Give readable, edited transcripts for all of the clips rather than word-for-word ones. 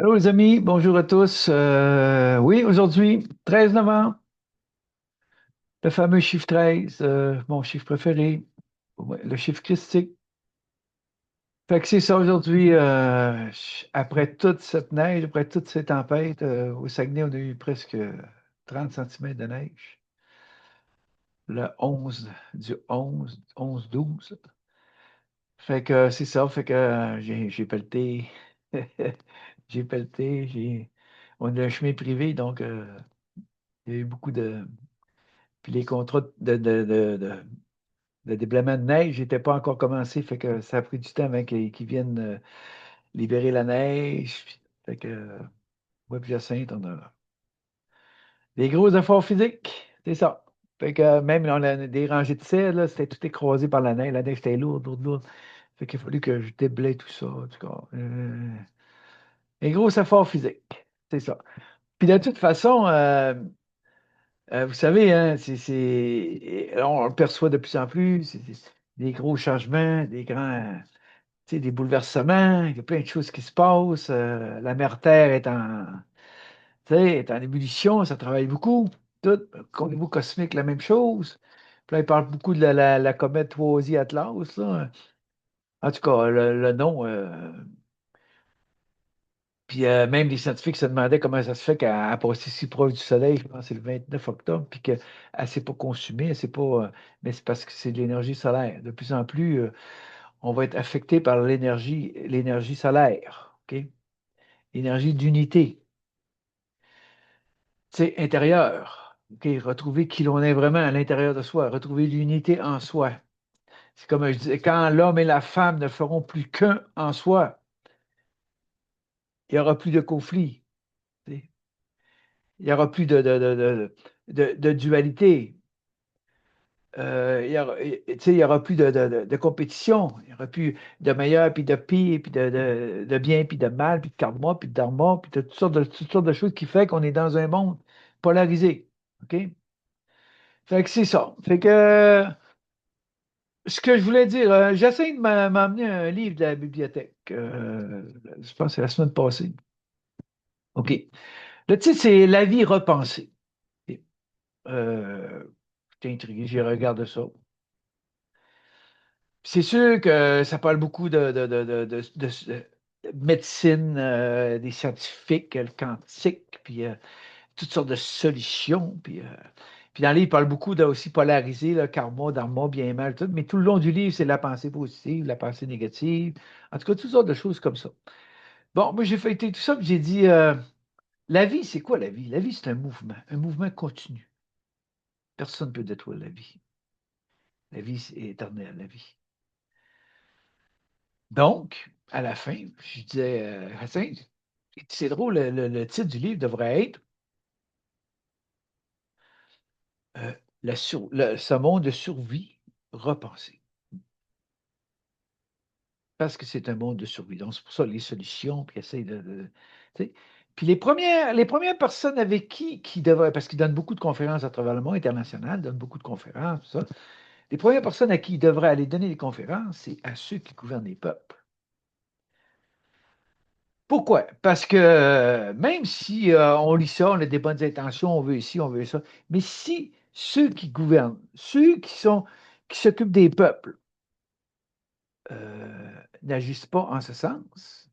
Allô les amis, bonjour à tous. Oui, aujourd'hui, 13 novembre, le fameux chiffre 13, mon chiffre préféré, ouais, le chiffre christique. Fait que c'est ça aujourd'hui, après toute cette neige, après toutes ces tempêtes, au Saguenay, on a eu presque 30 centimètres de neige. Le 11 du 11-12. Fait que c'est ça, fait que j'ai pelleté. J'ai pelleté, on a un chemin privé, donc il y a eu beaucoup de. Puis les contrats de déblaiement de neige n'étaient pas encore commencés, fait que ça a pris du temps avant qu'ils viennent libérer la neige. Fait que moi puis Jacinthe, on a des gros efforts physiques, c'est ça. Fait que même on a des rangées de serre, là, c'était tout écrasé par la neige. La neige était lourde, lourde, lourde. Fait qu'il a fallu que je déblaye tout ça, en tout cas. Des gros efforts physiques, c'est ça. Puis de toute façon, vous savez, hein, on le perçoit de plus en plus, c'est des gros changements, des grands, tu sais, des bouleversements, il y a plein de choses qui se passent. La mère Terre tu sais, est en ébullition, ça travaille beaucoup. Tout, au niveau cosmique, la même chose. Puis là, il parle beaucoup de la comète Toisy-Atlas, là. En tout cas, le nom. Puis même les scientifiques se demandaient comment ça se fait qu'elle a passé si proche du Soleil, je pense que c'est le 29 octobre, puis qu'elle ne s'est pas consumée, elle s'est pas, mais c'est parce que c'est de l'énergie solaire. De plus en plus, on va être affecté par l'énergie solaire, OK? L'énergie d'unité, tu sais, intérieure. OK? Retrouver qui l'on est vraiment à l'intérieur de soi, retrouver l'unité en soi. C'est comme je disais, quand l'homme et la femme ne feront plus qu'un en soi, il n'y aura plus de conflit. Tu sais. Il n'y aura plus de dualité. Tu sais, il y aura plus de compétition. Il n'y aura plus de meilleur, puis de pire, puis de bien, puis de mal, puis de karma, puis de dharma, puis de toutes sortes de choses qui fait qu'on est dans un monde polarisé. OK? Fait que c'est ça. Fait que ce que je voulais dire, j'essaie de m'emmener un livre de la bibliothèque. Je pense que c'est la semaine passée. OK. Le titre, c'est La vie repensée. OK. Euh, J'étais intrigué, j'ai regardé ça. C'est sûr que ça parle beaucoup de médecine, des scientifiques, le quantique, puis toutes sortes de solutions. Puis dans le livre, il parle beaucoup de aussi polariser, le karma, dharma, bien et mal, tout. Mais tout le long du livre, c'est la pensée positive, la pensée négative. En tout cas, toutes sortes de choses comme ça. Bon, moi, j'ai feuilleté tout ça, puis j'ai dit, la vie, c'est quoi la vie? La vie, c'est un mouvement continu. Personne ne peut détruire la vie. La vie, c'est éternel, la vie. Donc, à la fin, je disais, Hassan, c'est drôle, le titre du livre devrait être euh, Ce monde de survie repensé. Parce que c'est un monde de survie. Donc, c'est pour ça les solutions, puis essaye tu sais. Puis les premières personnes avec qui devraient, parce qu'ils donnent beaucoup de conférences à travers le monde international, donnent beaucoup de conférences, tout ça. Les premières personnes à qui ils devraient aller donner des conférences, c'est à ceux qui gouvernent les peuples. Pourquoi? Parce que même si on lit ça, on a des bonnes intentions, on veut ici, on veut ça, mais si ceux qui gouvernent, ceux qui s'occupent des peuples, n'agissent pas en ce sens,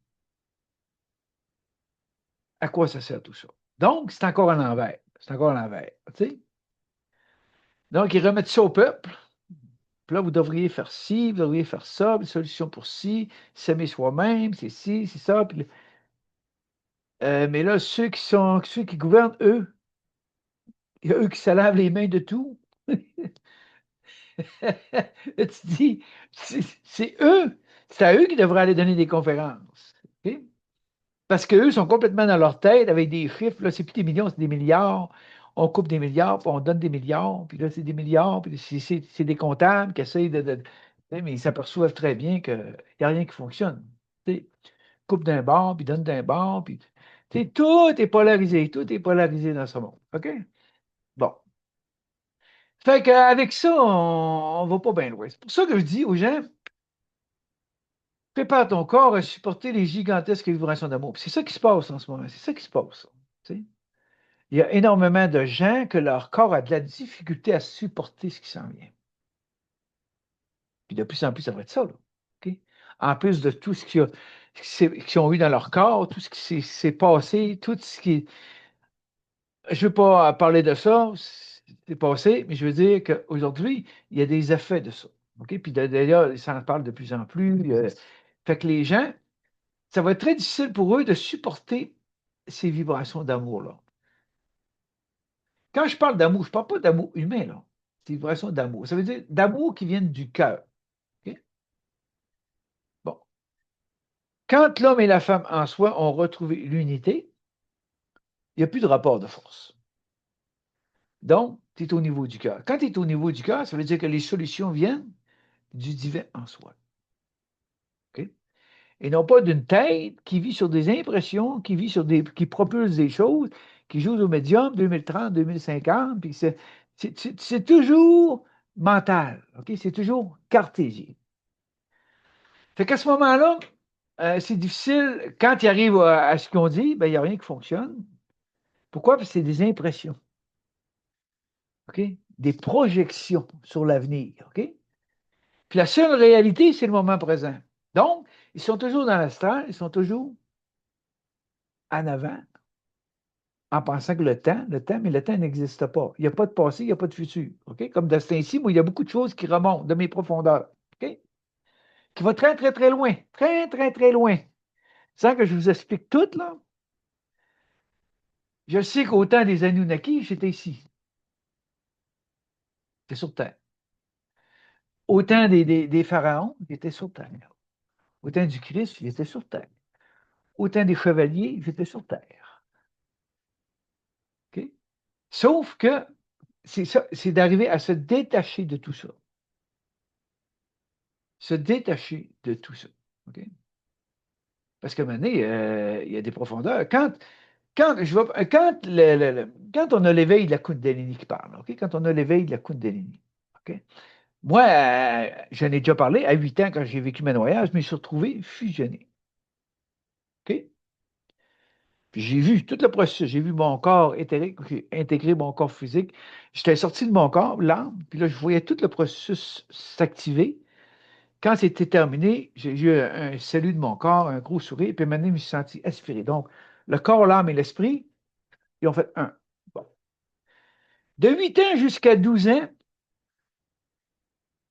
à quoi ça sert tout ça? Donc, c'est encore à l'envers. C'est encore à l'envers. Tu sais? Donc, ils remettent ça au peuple. Puis là, vous devriez faire ci, vous devriez faire ça, une solution pour ci, s'aimer soi-même, c'est ci, c'est ça. Mais là, ceux qui gouvernent, eux, il y a eux qui se lavent les mains de tout. Tu te dis, c'est eux, c'est à eux qui devraient aller donner des conférences. OK? Parce qu'eux sont complètement dans leur tête avec des chiffres. Là, c'est plus des millions, c'est des milliards. On coupe des milliards, puis on donne des milliards, puis là, c'est des milliards, puis c'est des comptables qui essayent mais ils s'aperçoivent très bien qu'il n'y a rien qui fonctionne. Tu sais, coupe d'un bord, puis donne d'un bord, puis tu sais, tout est polarisé dans ce monde. OK? Bon. Fait qu'avec ça, on va pas bien loin. C'est pour ça que je dis aux gens, Prépare ton corps à supporter les gigantesques vibrations d'amour. C'est ça qui se passe en ce moment. C'est ça qui se passe. Tu sais. Il y a énormément de gens que leur corps a de la difficulté à supporter ce qui s'en vient. Puis de plus en plus, ça va être ça. Là. OK? En plus de tout ce qu'ils ont eu dans leur corps, tout ce qui s'est passé, tout ce qui. Je ne veux pas parler de ça, c'est passé, mais je veux dire qu'aujourd'hui, il y a des effets de ça. OK? Puis d'ailleurs, ça en parle de plus en plus. Fait que les gens, ça va être très difficile pour eux de supporter ces vibrations d'amour-là. Quand je parle d'amour, je ne parle pas d'amour humain, là. C'est une vibration d'amour. Ça veut dire d'amour qui vient du cœur. OK? Bon. Quand l'homme et la femme en soi ont retrouvé l'unité, il n'y a plus de rapport de force. Donc, tu es au niveau du cœur. Quand tu es au niveau du cœur, ça veut dire que les solutions viennent du divin en soi. OK? Et non pas d'une tête qui vit sur des impressions, qui propulse des choses, qui joue au médium 2030, 2050, puis c'est toujours mental, OK? C'est toujours cartésien. Fait qu'à ce moment-là, c'est difficile. Quand il arrive à ce qu'on dit, ben, il n'y a rien qui fonctionne. Pourquoi? Parce que c'est des impressions, OK? Des projections sur l'avenir, OK? Puis la seule réalité, c'est le moment présent. Donc, ils sont toujours dans l'astral, ils sont toujours en avant, en pensant que mais le temps n'existe pas. Il n'y a pas de passé, il n'y a pas de futur. OK? Comme de ce temps-ci, moi, il y a beaucoup de choses qui remontent de mes profondeurs. OK? Qui vont très, très, très loin. Très, très, très loin. Sans que je vous explique tout, là. Je sais qu'au temps des Anunnaki, j'étais ici. J'étais sur Terre. Au temps des pharaons, j'étais sur Terre. Au temps du Christ, j'étais sur Terre. Au temps des chevaliers, j'étais sur Terre. OK? Sauf que c'est ça, c'est d'arriver à se détacher de tout ça. Se détacher de tout ça. OK? Parce qu'à un moment donné, il y a des profondeurs. Quand on a l'éveil de la Kundalini qui parle, OK? Quand on a l'éveil de la Kundalini, OK? Moi, j'en ai déjà parlé, à 8 ans, quand j'ai vécu ma noyade, je me suis retrouvé fusionné. OK? Puis j'ai vu tout le processus, j'ai vu mon corps éthérique intégrer mon corps physique. J'étais sorti de mon corps, l'âme, puis là, je voyais tout le processus s'activer. Quand c'était terminé, j'ai eu un salut de mon corps, un gros sourire, puis maintenant, je me suis senti aspiré. Donc, le corps, l'âme et l'esprit, ils ont fait un. Bon. De 8 ans jusqu'à 12 ans,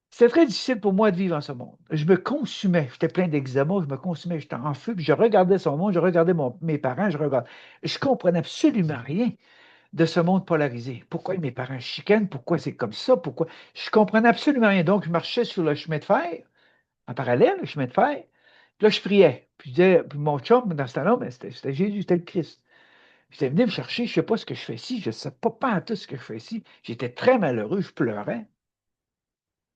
c'était très difficile pour moi de vivre en ce monde. Je me consumais. J'étais plein d'eczéma, je me consumais, j'étais en feu, puis je regardais ce monde, je regardais mes parents, je comprenais absolument rien de ce monde polarisé. Pourquoi mes parents chicanent? Pourquoi c'est comme ça? Pourquoi? Je comprenais absolument rien. Donc, je marchais sur le chemin de fer, en parallèle, le chemin de fer. Puis là, je priais. Puis, puis mon chum, dans ce temps-là, ben, c'était Jésus, c'était le Christ. J'étais venu me chercher, je ne sais pas ce que je fais ici, je ne sais pas tout ce que je fais ici. J'étais très malheureux, je pleurais.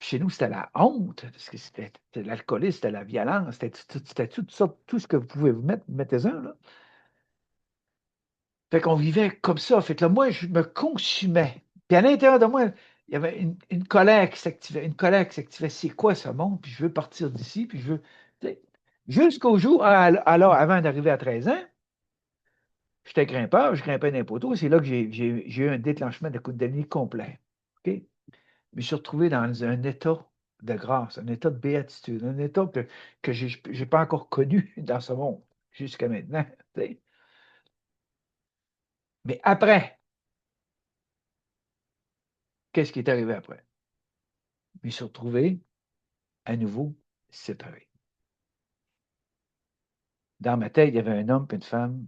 Chez nous, c'était la honte, parce que c'était l'alcoolisme, c'était la violence, c'était tout ça, tout ce que vous pouvez vous mettre, mettez-en, là. Fait qu'on vivait comme ça. Fait que là, moi, je me consumais. Puis à l'intérieur de moi, il y avait une colère qui s'activait, une colère qui s'activait. C'est quoi ce monde? Puis je veux partir d'ici, puis je veux. Tu sais, jusqu'au jour, alors, avant d'arriver à 13 ans, j'étais grimpeur, je grimpais dans les poteaux. C'est là que j'ai eu un déclenchement de coup de Kundalini complet. OK? Je me suis retrouvé dans un état de grâce, un état de béatitude, un état que je n'ai pas encore connu dans ce monde jusqu'à maintenant. Tu sais. Mais après, qu'est-ce qui est arrivé après? Je me suis retrouvé à nouveau séparé. Dans ma tête, il y avait un homme et une femme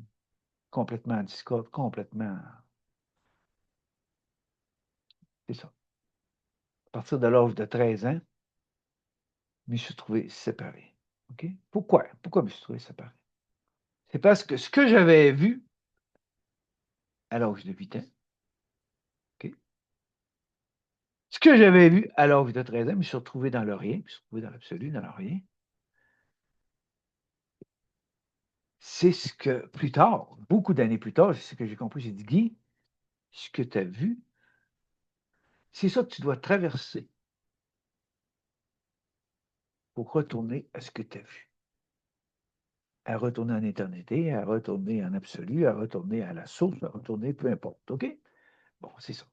complètement en discorde, complètement. C'est ça. À partir de l'âge de 13 ans, je me suis trouvé séparé. OK? Pourquoi? Pourquoi je me suis trouvé séparé? C'est parce que ce que j'avais vu à l'âge de 8 ans, OK? Ce que j'avais vu à l'âge de 13 ans, je me suis retrouvé dans le rien, je me suis retrouvé dans l'absolu, dans le rien. C'est ce que, plus tard, beaucoup d'années plus tard, c'est ce que j'ai compris. J'ai dit, Guy, ce que tu as vu, c'est ça que tu dois traverser pour retourner à ce que tu as vu. à retourner en éternité, à retourner en absolu, à retourner à la source, à retourner peu importe. OK? Bon, c'est ça.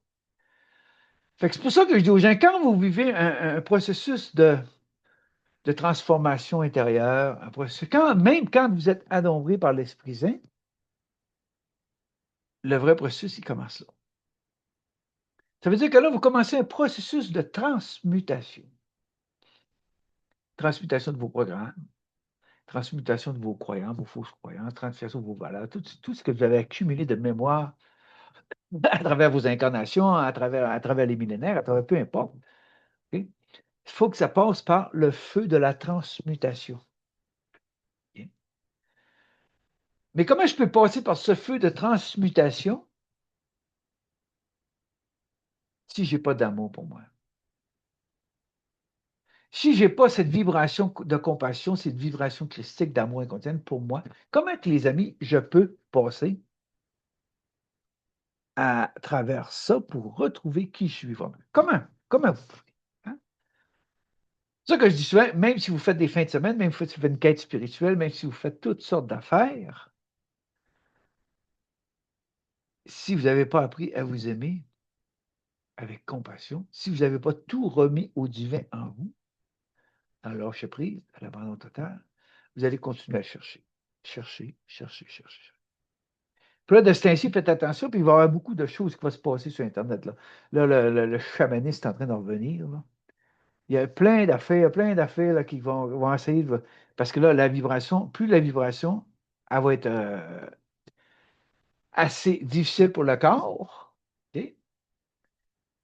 Fait que c'est pour ça que je dis aux gens, quand vous vivez un processus de transformation intérieure, même quand vous êtes adombré par l'Esprit Saint, le vrai processus, il commence là. Ça veut dire que là, vous commencez un processus de transmutation. Transmutation de vos programmes, transmutation de vos croyances, vos fausses croyances, transmutation de vos valeurs, tout ce que vous avez accumulé de mémoire à travers vos incarnations, à travers les millénaires, à travers peu importe. OK? Il faut que ça passe par le feu de la transmutation. OK? Mais comment je peux passer par ce feu de transmutation si je n'ai pas d'amour pour moi? Si je n'ai pas cette vibration de compassion, cette vibration christique d'amour inconditionnel pour moi, comment, les amis, je peux passer à travers ça pour retrouver qui je suis vraiment? Comment? Comment vous pouvez? Hein? C'est ça que je dis souvent, même si vous faites des fins de semaine, même si vous faites une quête spirituelle, même si vous faites toutes sortes d'affaires, si vous n'avez pas appris à vous aimer avec compassion, si vous n'avez pas tout remis au divin en vous, à lâcher prise, à l'abandon total, vous allez continuer à chercher. Chercher, chercher, chercher. Puis là, de ce temps-ci, faites attention, puis il va y avoir beaucoup de choses qui vont se passer sur Internet. Là, le chamanisme est en train d'en revenir. Là. Il y a plein d'affaires là, qui vont essayer de. Parce que là, la vibration, plus la vibration, elle va être assez difficile pour le corps. OK?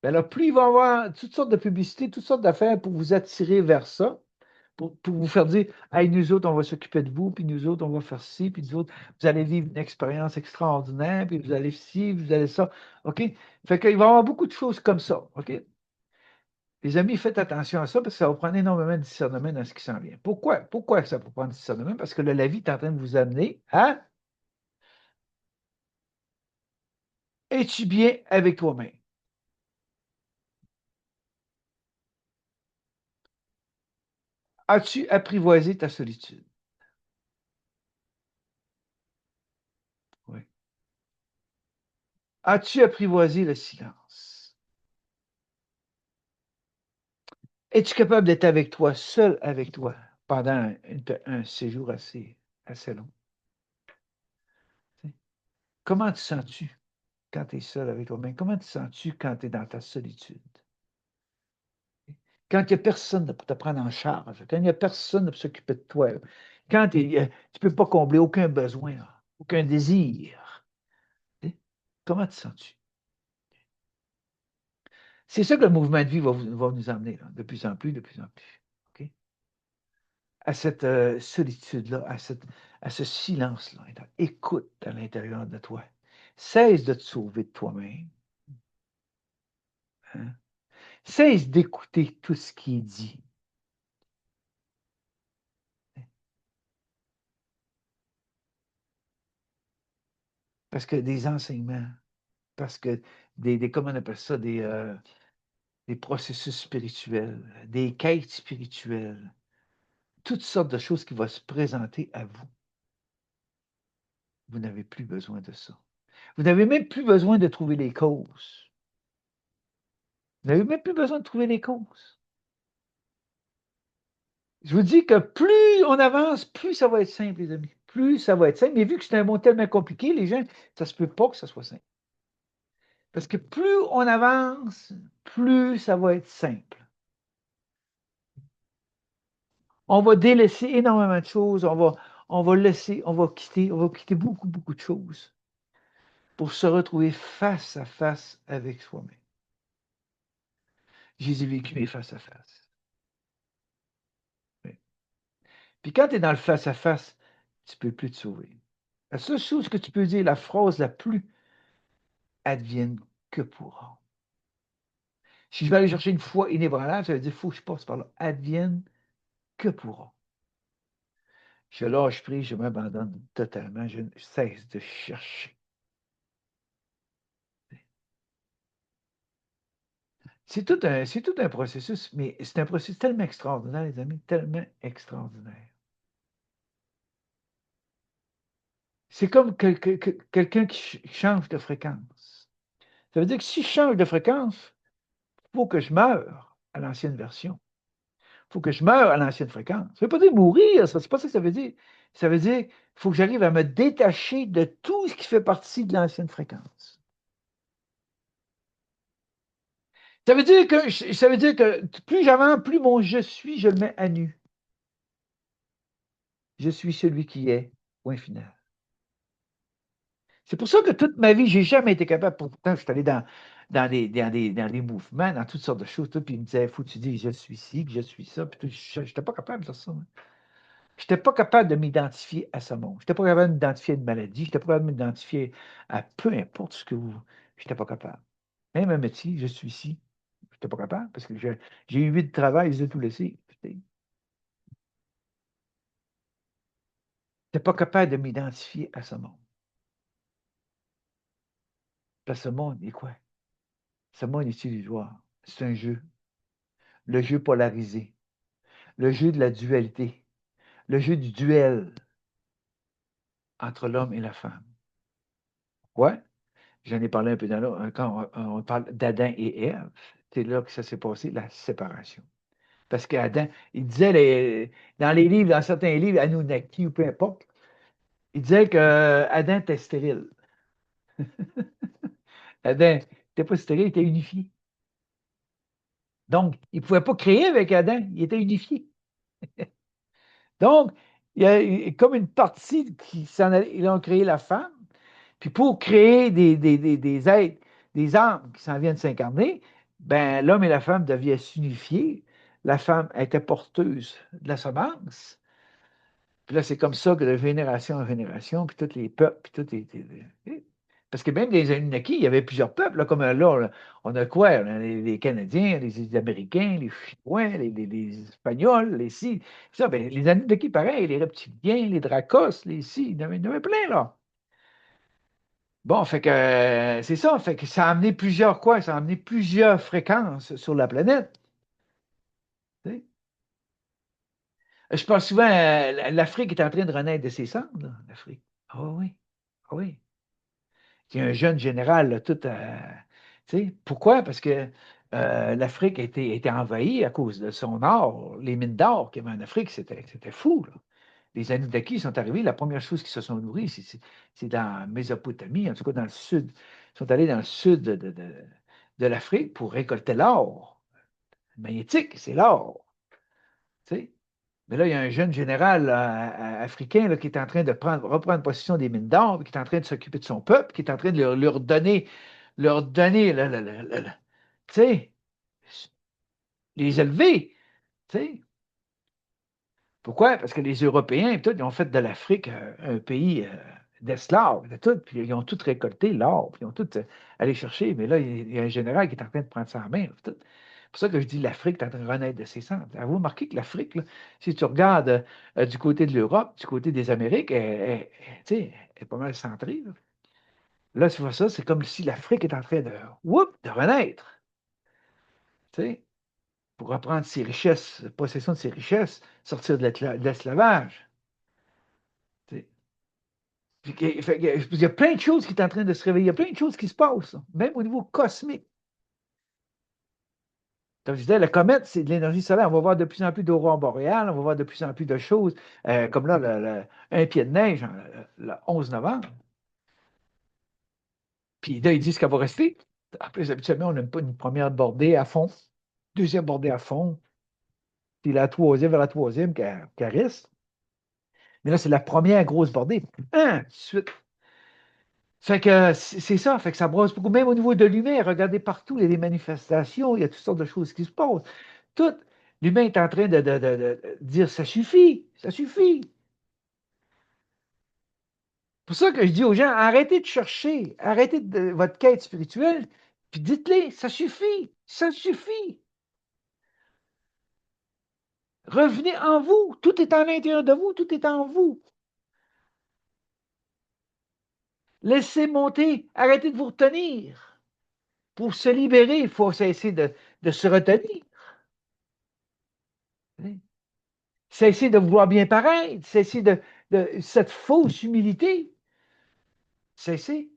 Ben là, plus il va y avoir toutes sortes de publicités, toutes sortes d'affaires pour vous attirer vers ça, pour vous faire dire, hey, nous autres, on va s'occuper de vous, puis nous autres, on va faire ci, puis nous autres, vous allez vivre une expérience extraordinaire, puis vous allez ci, vous allez ça. OK? Fait qu'il va y avoir beaucoup de choses comme ça. OK? Les amis, faites attention à ça parce que ça va prendre énormément de discernement dans ce qui s'en vient. Pourquoi? Pourquoi ça peut prendre du discernement? Parce que là, la vie est en train de vous amener à es-tu bien avec toi-même? As-tu apprivoisé ta solitude? Oui. As-tu apprivoisé le silence? Es-tu capable d'être avec toi, seul avec toi, pendant un séjour assez long? Comment te sens-tu quand tu es seul avec toi-même? Comment te sens-tu quand tu es dans ta solitude? Quand il n'y a personne pour te prendre en charge, quand il n'y a personne pour s'occuper de toi, quand tu ne peux pas combler aucun besoin, aucun désir, comment te sens-tu? C'est ça que le mouvement de vie va nous amener, là, de plus en plus, de plus en plus. OK? À cette solitude-là, à ce silence-là. Écoute à l'intérieur de toi. Cesse de te sauver de toi-même. Hein? Cesse d'écouter tout ce qui est dit. Parce que des enseignements, parce que comment on appelle ça, des processus spirituels, des quêtes spirituelles, toutes sortes de choses qui vont se présenter à vous. Vous n'avez plus besoin de ça. Vous n'avez même plus besoin de trouver les causes. Vous n'avez même plus besoin de trouver les causes. Je vous dis que plus on avance, plus ça va être simple, les amis. Plus ça va être simple. Mais vu que c'est un mot tellement compliqué, les gens, ça ne se peut pas que ça soit simple. Parce que plus on avance, plus ça va être simple. On va délaisser énormément de choses, on va quitter beaucoup, beaucoup de choses pour se retrouver face à face avec soi-même. Je les ai vécu mes face à face. Oui. Puis quand tu es dans le face à face, tu ne peux plus te sauver. La seule chose que tu peux dire, la phrase la plus advienne que pourra. Si je vais aller chercher une foi inébranlable, ça veut dire qu'il faut que je passe par là. Advienne que pourra. Je lâche prise, je m'abandonne totalement, je cesse de chercher. C'est tout un processus, mais c'est un processus tellement extraordinaire, les amis, tellement extraordinaire. c'est comme quelqu'un qui change de fréquence. Ça veut dire que si je change de fréquence, il faut que je meure à l'ancienne version. Il faut que je meure à l'ancienne fréquence. Ça ne veut pas dire mourir, ça, c'est pas ça que ça veut dire. Ça veut dire qu'il faut que j'arrive à me détacher de tout ce qui fait partie de l'ancienne fréquence. Ça veut dire que plus j'avance, plus mon je suis, je le mets à nu. Je suis celui qui est. Point final. C'est pour ça que toute ma vie, j'ai jamais été capable. Pourtant, je suis allé dans des mouvements, dans toutes sortes de choses, tout, puis il me disait, faut que tu dis, je suis ci, que je suis ça. Puis je n'étais pas capable de faire ça. Je n'étais pas capable de m'identifier à ce monde. Je n'étais pas capable de m'identifier à une maladie. Je n'étais pas capable de m'identifier à peu importe ce que vous. Je n'étais pas capable. Même un métier, je suis ici. Je n'étais pas capable parce que j'ai eu 8 travails, je les ai tout laissés. Je n'étais pas capable de m'identifier à ce monde. Parce que ce monde est quoi? Ce monde est illusoire. C'est un jeu. Le jeu polarisé. Le jeu de la dualité. Le jeu du duel entre l'homme et la femme. Ouais, j'en ai parlé un peu dans là. Quand on parle d'Adam et Ève, c'est là que ça s'est passé, la séparation. Parce qu'Adam, il disait dans les livres, dans certains livres, Anunnaki ou peu importe, il disait que Adam était stérile. Adam n'était pas stérile, il était unifié. Donc, il ne pouvait pas créer avec Adam, il était unifié. Donc, il y a comme une partie qui s'en allait, ils ont créé la femme, puis pour créer des êtres, des âmes qui s'en viennent s'incarner, ben, l'homme et la femme devaient s'unifier. La femme était porteuse de la semence. Puis là, c'est comme ça que de génération en génération, puis tous les peuples, puis tout parce que même des Anunnaki, il y avait plusieurs peuples, là, comme là, on a quoi? On a les Canadiens, les Américains, les Chinois, les Espagnols, les ci. Ça, ben, les Anunnaki, pareil, les reptiliens, les Dracos, les ci, il y en avait plein, là. Bon, fait que c'est ça, fait que ça a amené plusieurs quoi? Ça a amené plusieurs fréquences sur la planète. Tu sais. Je pense souvent, l'Afrique est en train de renaître de ses cendres, là, l'Afrique. Ah oui, ah oui. Il y a un jeune général, là, tout. Tu sais, pourquoi? Parce que l'Afrique a été envahie à cause de son or. Les mines d'or qu'il y avait en Afrique, c'était fou, là. Les Anunnaki sont arrivés, la première chose qu'ils se sont nourris, c'est dans la Mésopotamie, en tout cas dans le sud. Ils sont allés dans le sud de l'Afrique pour récolter l'or. Magnétique, c'est l'or. Tu sais. Mais là, il y a un jeune général africain là, qui est en train de reprendre possession des mines d'or, qui est en train de s'occuper de son peuple, qui est en train de leur donner, tu sais, les élever. Tu sais. Pourquoi? Parce que les Européens, tout, ils ont fait de l'Afrique un pays d'esclaves, de tout, puis ils ont tout récolté, l'or, puis ils ont tout allé chercher. Mais là, il y a un général qui est en train de prendre ça en main. Tout. C'est pour ça que je dis l'Afrique est en train de renaître de ses cendres. Avez-vous remarqué que l'Afrique, là, si tu regardes du côté de l'Europe, du côté des Amériques, tu sais, elle est pas mal centrée. Là, tu vois ça, c'est comme si l'Afrique est en train de renaître, tu sais, pour reprendre ses richesses, possession de ses richesses, sortir de l'esclavage. Tu sais. Il y a plein de choses qui sont en train de se réveiller. Il y a plein de choses qui se passent, là, même au niveau cosmique. Comme je disais, la comète, c'est de l'énergie solaire. On va voir de plus en plus d'aurores boréales, on va voir de plus en plus de choses, comme là, un pied de neige le 11 novembre. Puis là, ils disent qu'elle va rester. Après, habituellement, on n'a pas une première bordée à fond, deuxième bordée à fond, puis la troisième vers la troisième qui reste. Mais là, c'est la première grosse bordée. Tout de suite. Fait que c'est ça, fait que ça brosse beaucoup. Même au niveau de l'humain, regardez partout, il y a des manifestations, il y a toutes sortes de choses qui se passent. Tout, l'humain est en train de dire ça suffit, ça suffit. C'est pour ça que je dis aux gens, arrêtez de chercher, arrêtez votre quête spirituelle, puis dites-les, ça suffit, ça suffit. Revenez en vous, tout est en l'intérieur de vous, tout est en vous. Laissez monter, arrêtez de vous retenir. Pour se libérer, il faut cesser de se retenir. Cesser de vouloir bien paraître, cesser de cette fausse humilité. Cessez.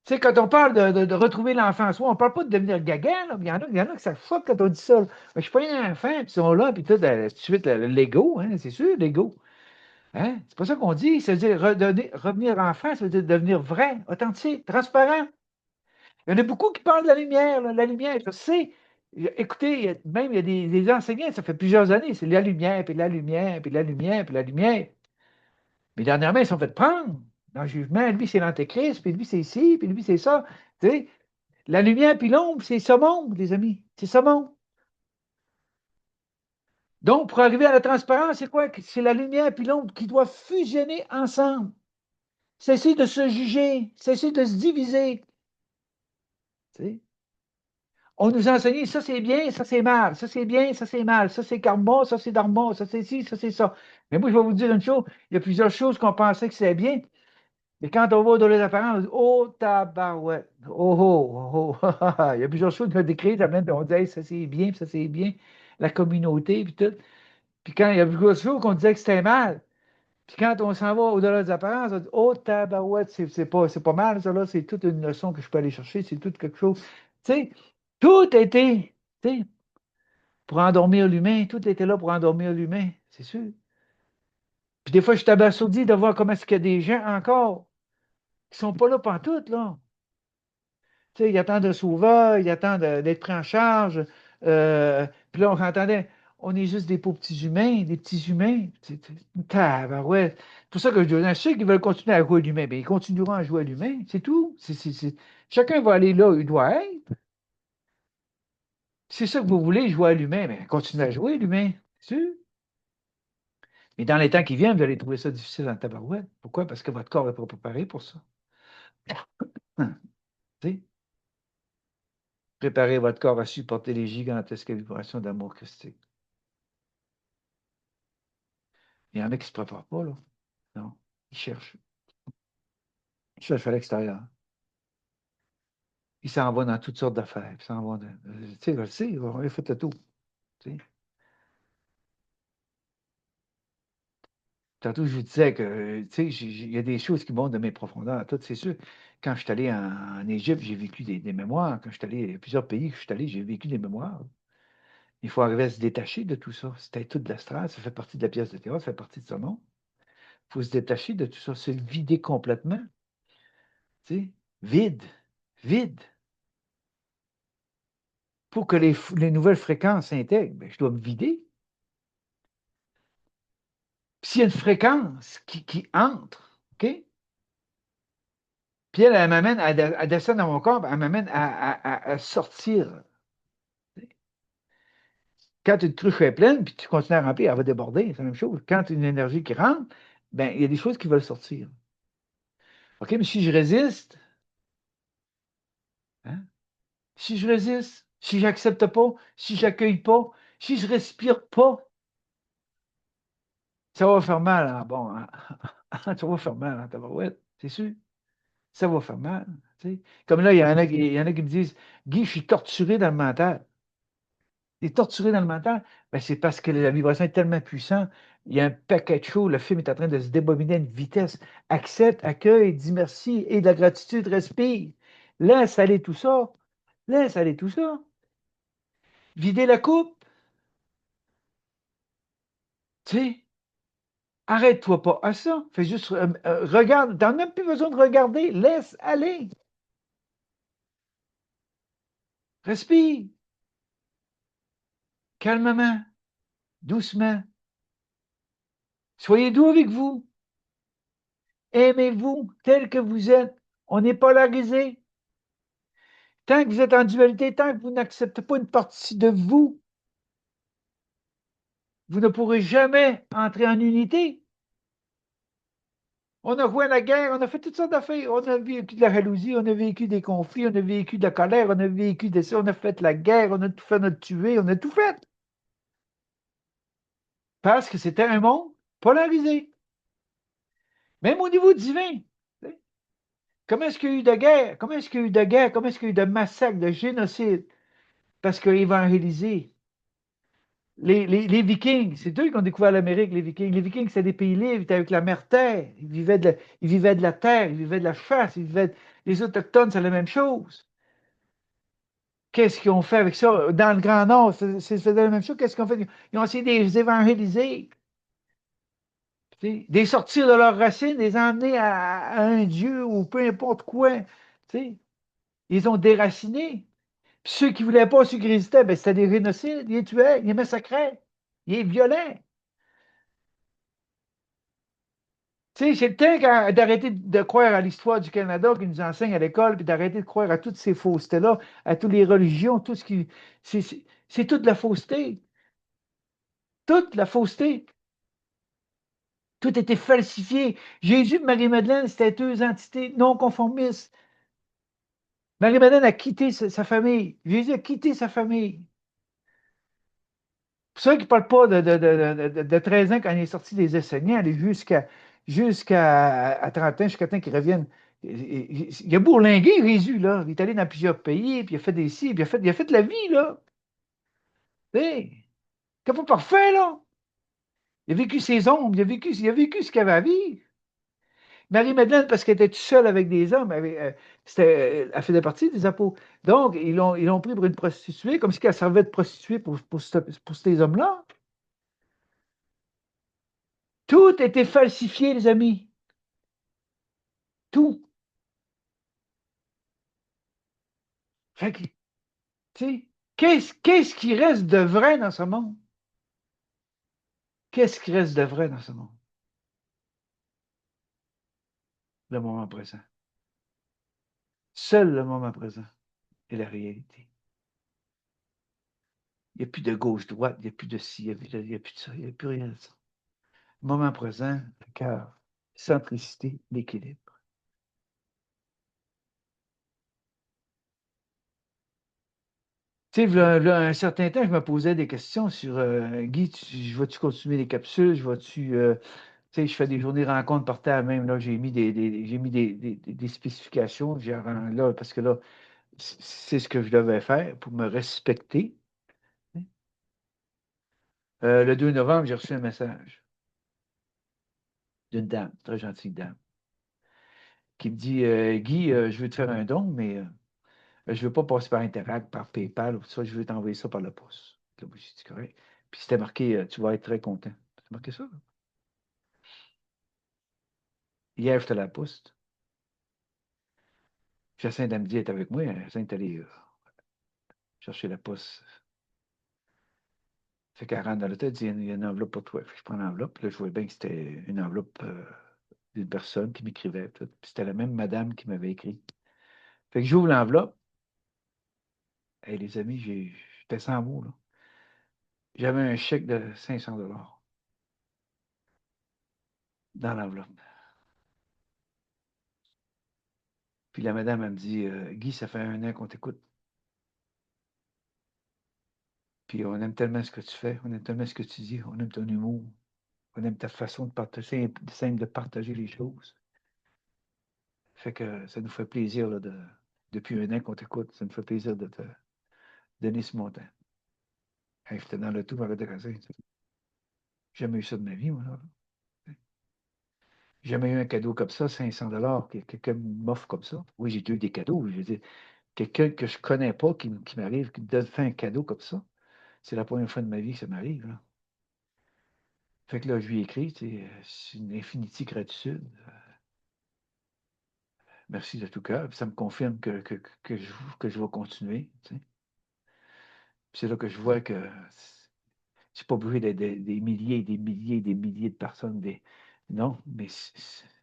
Tu sais, quand on parle de retrouver l'enfant en soi, on ne parle pas de devenir gaga, là. Il y en a que ça choque quand on dit ça, là. Je ne suis pas un enfant, puis ils sont là, puis tout de suite, l'ego, hein, c'est sûr, l'ego. Hein? C'est pas ça qu'on dit. Ça veut dire revenir enfant, ça veut dire devenir vrai, authentique, transparent. Il y en a beaucoup qui parlent de la lumière, là, la lumière, je sais. Écoutez, même il y a des enseignants, ça fait plusieurs années, c'est la lumière, puis la lumière, puis la lumière, puis la lumière. Mais dernièrement, ils sont fait prendre dans le jugement. Lui, c'est l'antéchrist, puis lui, c'est ci, puis lui, c'est ça. Tu sais, la lumière puis l'ombre, c'est ce monde, les amis. C'est ce monde. Donc, pour arriver à la transparence, c'est quoi? C'est la lumière puis l'ombre qui doivent fusionner ensemble. Cesser de se juger, cesser de se diviser. Tu sais. On nous a enseigné ça c'est bien, ça c'est mal, ça c'est bien, ça c'est mal, ça c'est karma, ça c'est dharma, ça c'est ci, ça c'est ça. Mais moi, je vais vous dire une chose, il y a plusieurs choses qu'on pensait que c'était bien, mais quand on va dans les apparences, on dit oh tabarouette, oh oh, oh, oh. Il y a plusieurs choses qu'on a décrites, on dit hey, ça c'est bien, puis ça c'est bien, la communauté, puis tout. Puis quand il y a plusieurs choses qu'on disait que c'était mal, puis quand on s'en va au-delà des apparences, on dit oh tabarouette, c'est pas mal, ça là, c'est toute une leçon que je peux aller chercher, c'est tout quelque chose. Tu sais, tout a été, tu sais, pour endormir l'humain, tout était là pour endormir l'humain, c'est sûr. Puis des fois, je suis abasourdi de voir comment est-ce qu'il y a des gens encore qui sont pas là pantoute, là. Tu sais, il attend de sauveur, il attend d'être pris en charge. Puis là, on entendait, on est juste des pauvres petits humains, des petits humains. Ouais. C'est pour ça que je dis, ceux qui veulent continuer à jouer à l'humain, bien, ils continueront à jouer à l'humain, c'est tout. Chacun va aller là où il doit être. C'est ça que vous voulez, jouer à l'humain, mais continuez à jouer à l'humain, c'est sûr. Mais dans les temps qui viennent, vous allez trouver ça difficile en tabarouette. Pourquoi? Parce que votre corps n'est pas préparé pour ça. Hein, tu sais, préparez votre corps à supporter les gigantesques vibrations d'amour christique. Il y en a qui ne se préparent pas, là. Non. Ils cherchent. Ils cherchent à l'extérieur. Ils s'en vont dans toutes sortes d'affaires. Ils s'en vont tu sais, je le sais, on a fait le tout. Tu sais. Tantôt, je vous disais que, tu sais, il y a des choses qui montent de mes profondeurs. Tout, c'est sûr. Quand je suis allé en Égypte, j'ai vécu des mémoires. Quand je suis allé à plusieurs pays que je suis allé, j'ai vécu des mémoires. Il faut arriver à se détacher de tout ça. C'était tout de l'astral, ça fait partie de la pièce de théâtre, ça fait partie de ce monde. Il faut se détacher de tout ça, se vider complètement. Tu sais, vide, vide. Pour que les nouvelles fréquences s'intègrent, ben, je dois me vider. Puis s'il y a une fréquence qui entre, OK? Puis elle m'amène à descendre dans mon corps, elle m'amène à sortir. Quand une cruche est pleine, puis tu continues à remplir, elle va déborder, c'est la même chose. Quand une énergie qui rentre, ben, il y a des choses qui veulent sortir. OK, mais si je résiste, hein, si je résiste, si j'accepte pas, si j'accueille pas, si je respire pas, ça va faire mal. Hein? Bon, hein? Ça va faire mal, hein, tabarouette, c'est sûr. Ça va faire mal. Tu sais. Comme là, il y en a qui me disent, Guy, je suis torturé dans le mental. Il est torturé dans le mental. Ben, c'est parce que la vibration est tellement puissante. Il y a un paquet de choses. Le film est en train de se débobiner à une vitesse. Accepte, accueille, dis merci et de la gratitude, respire. Laisse aller tout ça. Laisse aller tout ça. Vider la coupe. Tu sais, arrête-toi pas à ça. Fais juste, regarde. T'en as même plus besoin de regarder. Laisse aller. Respire. Calmement. Doucement. Soyez doux avec vous. Aimez-vous tel que vous êtes. On est polarisé. Tant que vous êtes en dualité, tant que vous n'acceptez pas une partie de vous, vous ne pourrez jamais entrer en unité. On a joué à la guerre, on a fait toutes sortes d'affaires. On a vécu de la jalousie, on a vécu des conflits, on a vécu de la colère, on a vécu de ça, on a fait la guerre, on a tout fait, on a tué, on a tout fait. Parce que c'était un monde polarisé. Même au niveau divin. Comment est-ce qu'il y a eu de guerre? Comment est-ce qu'il y a eu de guerre? Comment est-ce qu'il y a eu de massacres, de génocide? Parce que évangéliser Les Vikings, c'est eux qui ont découvert l'Amérique, les Vikings. Les Vikings, c'est des pays libres, ils étaient avec la mère terre. Ils vivaient de la terre, ils vivaient de la chasse, les Autochtones, c'est la même chose. Qu'est-ce qu'ils ont fait avec ça? Dans le Grand Nord, c'était la même chose. Qu'est-ce qu'ils ont fait? Ils ont essayé de les évangéliser, tu sais, de les sortir de leurs racines, de les emmener à un Dieu ou peu importe quoi. Tu sais. Ils ont déraciné. Puis ceux qui ne voulaient pas, ceux qui résistaient, ben, c'était des génocides. Ils les tuaient, ils les massacraient. Ils les violaient. Tu sais, c'est le temps d'arrêter de croire à l'histoire du Canada qui nous enseigne à l'école, puis d'arrêter de croire à toutes ces faussetés-là, à toutes les religions, tout ce qui. C'est toute la fausseté. Toute la fausseté. Tout était falsifié. Jésus et Marie-Madeleine, c'était deux entités non conformistes. Marie-Madeleine a quitté sa famille. Jésus a quitté sa famille. Pour ça qu'il ne parle pas de 13 ans quand il est sorti des Esséniens, aller jusqu'à à 30 ans, jusqu'à temps qu'il revienne. Il a bourlingué, Jésus, là. Il est allé dans plusieurs pays, puis il a fait des ci, puis il a fait de la vie, là. Tu sais, c'est pas parfait, là. Il a vécu ses ombres, il a vécu ce qu'il avait à vivre. Marie-Madeleine, parce qu'elle était toute seule avec des hommes, elle faisait partie des apôtres. Donc, ils l'ont pris pour une prostituée, comme si elle servait de prostituée pour ces hommes-là. Tout était falsifié, les amis. Tout. Fait que, tu sais, qu'est-ce qui reste de vrai dans ce monde? Qu'est-ce qui reste de vrai dans ce monde? Le moment présent. Seul le moment présent est la réalité. Il n'y a plus de gauche-droite, il n'y a plus de ci, il n'y a plus de ça, il n'y a plus rien de ça. Le moment présent, le cœur, centricité, l'équilibre. Tu sais, là, un certain temps, je me posais des questions sur Guy, je vais-tu continuer les capsules, tu sais, je fais des journées rencontres par terre même, là, j'ai mis des spécifications, là, parce que là, c'est ce que je devais faire pour me respecter. Le 2 novembre, j'ai reçu un message d'une dame, très gentille dame, qui me dit Guy, je veux te faire un don, mais je ne veux pas passer par Interact, par PayPal, ou tout ça, je veux t'envoyer ça par la poste. Là, moi, j'ai dit correct. Puis c'était marqué tu vas être très content. C'est marqué ça, là. Hier, j'étais à la poste. Jacinthe, elle me dit, elle est avec moi. Jacinthe est allée chercher la poste. Fait qu'elle rentre dans l'hôtel, elle dit il y a une enveloppe pour toi. Fait que je prends l'enveloppe. Là, je voyais bien que c'était une enveloppe d'une personne qui m'écrivait. Tout. Puis c'était la même madame qui m'avait écrit. Fait que j'ouvre l'enveloppe. Et les amis, j'étais sans mots, là. J'avais un chèque de 500 $ dans l'enveloppe. Puis la madame, elle me dit Guy, ça fait 1 an qu'on t'écoute. Puis on aime tellement ce que tu fais, on aime tellement ce que tu dis, on aime ton humour, on aime ta façon de partager, simple de partager les choses. Fait que ça nous fait plaisir là, depuis 1 an qu'on t'écoute, ça nous fait plaisir de te donner ce montant. Hey, j'étais dans le tout, m'arrête de casser. J'ai jamais eu ça de ma vie, moi. Là. J'ai jamais eu un cadeau comme ça, 500 $ que quelqu'un m'offre comme ça. Oui, j'ai eu des cadeaux. Je veux dire, quelqu'un que je connais pas qui m'arrive, qui me donne fait un cadeau comme ça. C'est la première fois de ma vie que ça m'arrive. Là. Fait que là, je lui ai écrit, c'est une infinity gratitude. Merci de tout cœur. Puis ça me confirme que je vais continuer. Tu sais. Puis c'est là que je vois que c'est pas obligé d'être des milliers et des milliers et des milliers de personnes. Non, mais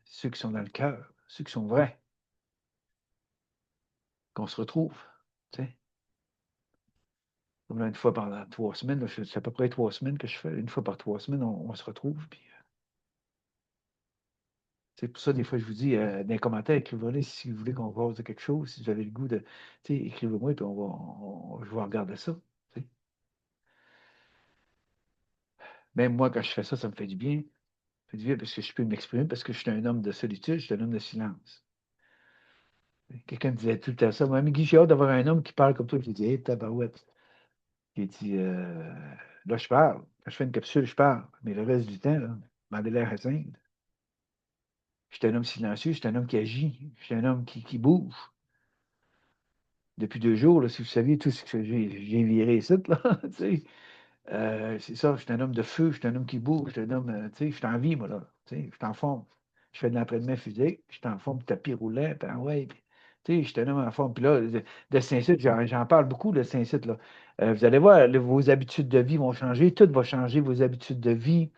ceux qui sont dans le cœur, ceux qui sont vrais, qu'on se retrouve. Tu sais. Comme là, une fois par 3 semaines, c'est à peu près 3 semaines que je fais. Une fois par 3 semaines, on se retrouve. Puis, c'est pour ça, des fois, je vous dis, dans les commentaires, écrivez-les si vous voulez qu'on cause de quelque chose, si vous avez le goût de. Tu sais, écrivez-moi, puis je vais regarder ça. Tu sais. Même moi, quand je fais ça, ça me fait du bien. Ça me fait du bien parce que je peux m'exprimer, parce que je suis un homme de solitude, je suis un homme de silence. Quelqu'un me disait tout le temps ça. Moi, Guy, j'ai hâte d'avoir un homme qui parle comme toi. J'ai dit, hé, tabarouette. J'ai dit, Là, je parle. Quand je fais une capsule, je parle. Mais le reste du temps, là, m'avez l'air éteindre. Je suis un homme silencieux, je suis un homme qui agit, je suis un homme qui bouge. Depuis 2 jours, là, si vous saviez tout ce que j'ai viré ici, là, tu sais, c'est ça, je suis un homme de feu, je suis un homme qui bouge, je suis un homme, tu sais, je suis en vie, moi, là, tu sais, je suis en forme. Je fais de l'entraînement physique, je suis en forme, tapis roulant, puis ouais, puis, tu sais, je suis un homme en forme. Puis là, de Saint-Cyr, j'en parle beaucoup, de Saint-Cyr, là. Vous allez voir, vos habitudes de vie vont changer, tout va changer, vos habitudes de vie.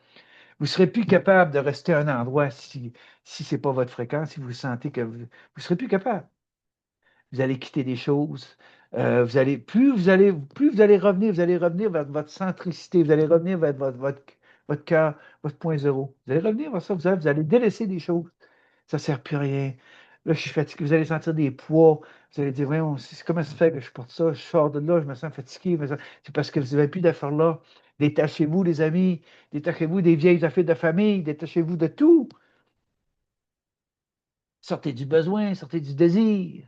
Vous ne serez plus capable de rester à un endroit si ce n'est pas votre fréquence, si vous sentez que vous ne serez plus capable. Vous allez quitter des choses. Plus vous allez revenir vers votre centricité, vous allez revenir vers votre cœur, votre point zéro. Vous allez revenir vers ça, vous allez délaisser des choses. Ça ne sert plus à rien. Là, je suis fatigué. Vous allez sentir des poids. Vous allez dire, voyons, comment ça fait que je porte ça? Je sors de là, je me sens fatigué. C'est parce que vous n'avez plus d'affaires là. Détachez-vous, les amis. Détachez-vous des vieilles affaires de famille. Détachez-vous de tout. Sortez du besoin, sortez du désir.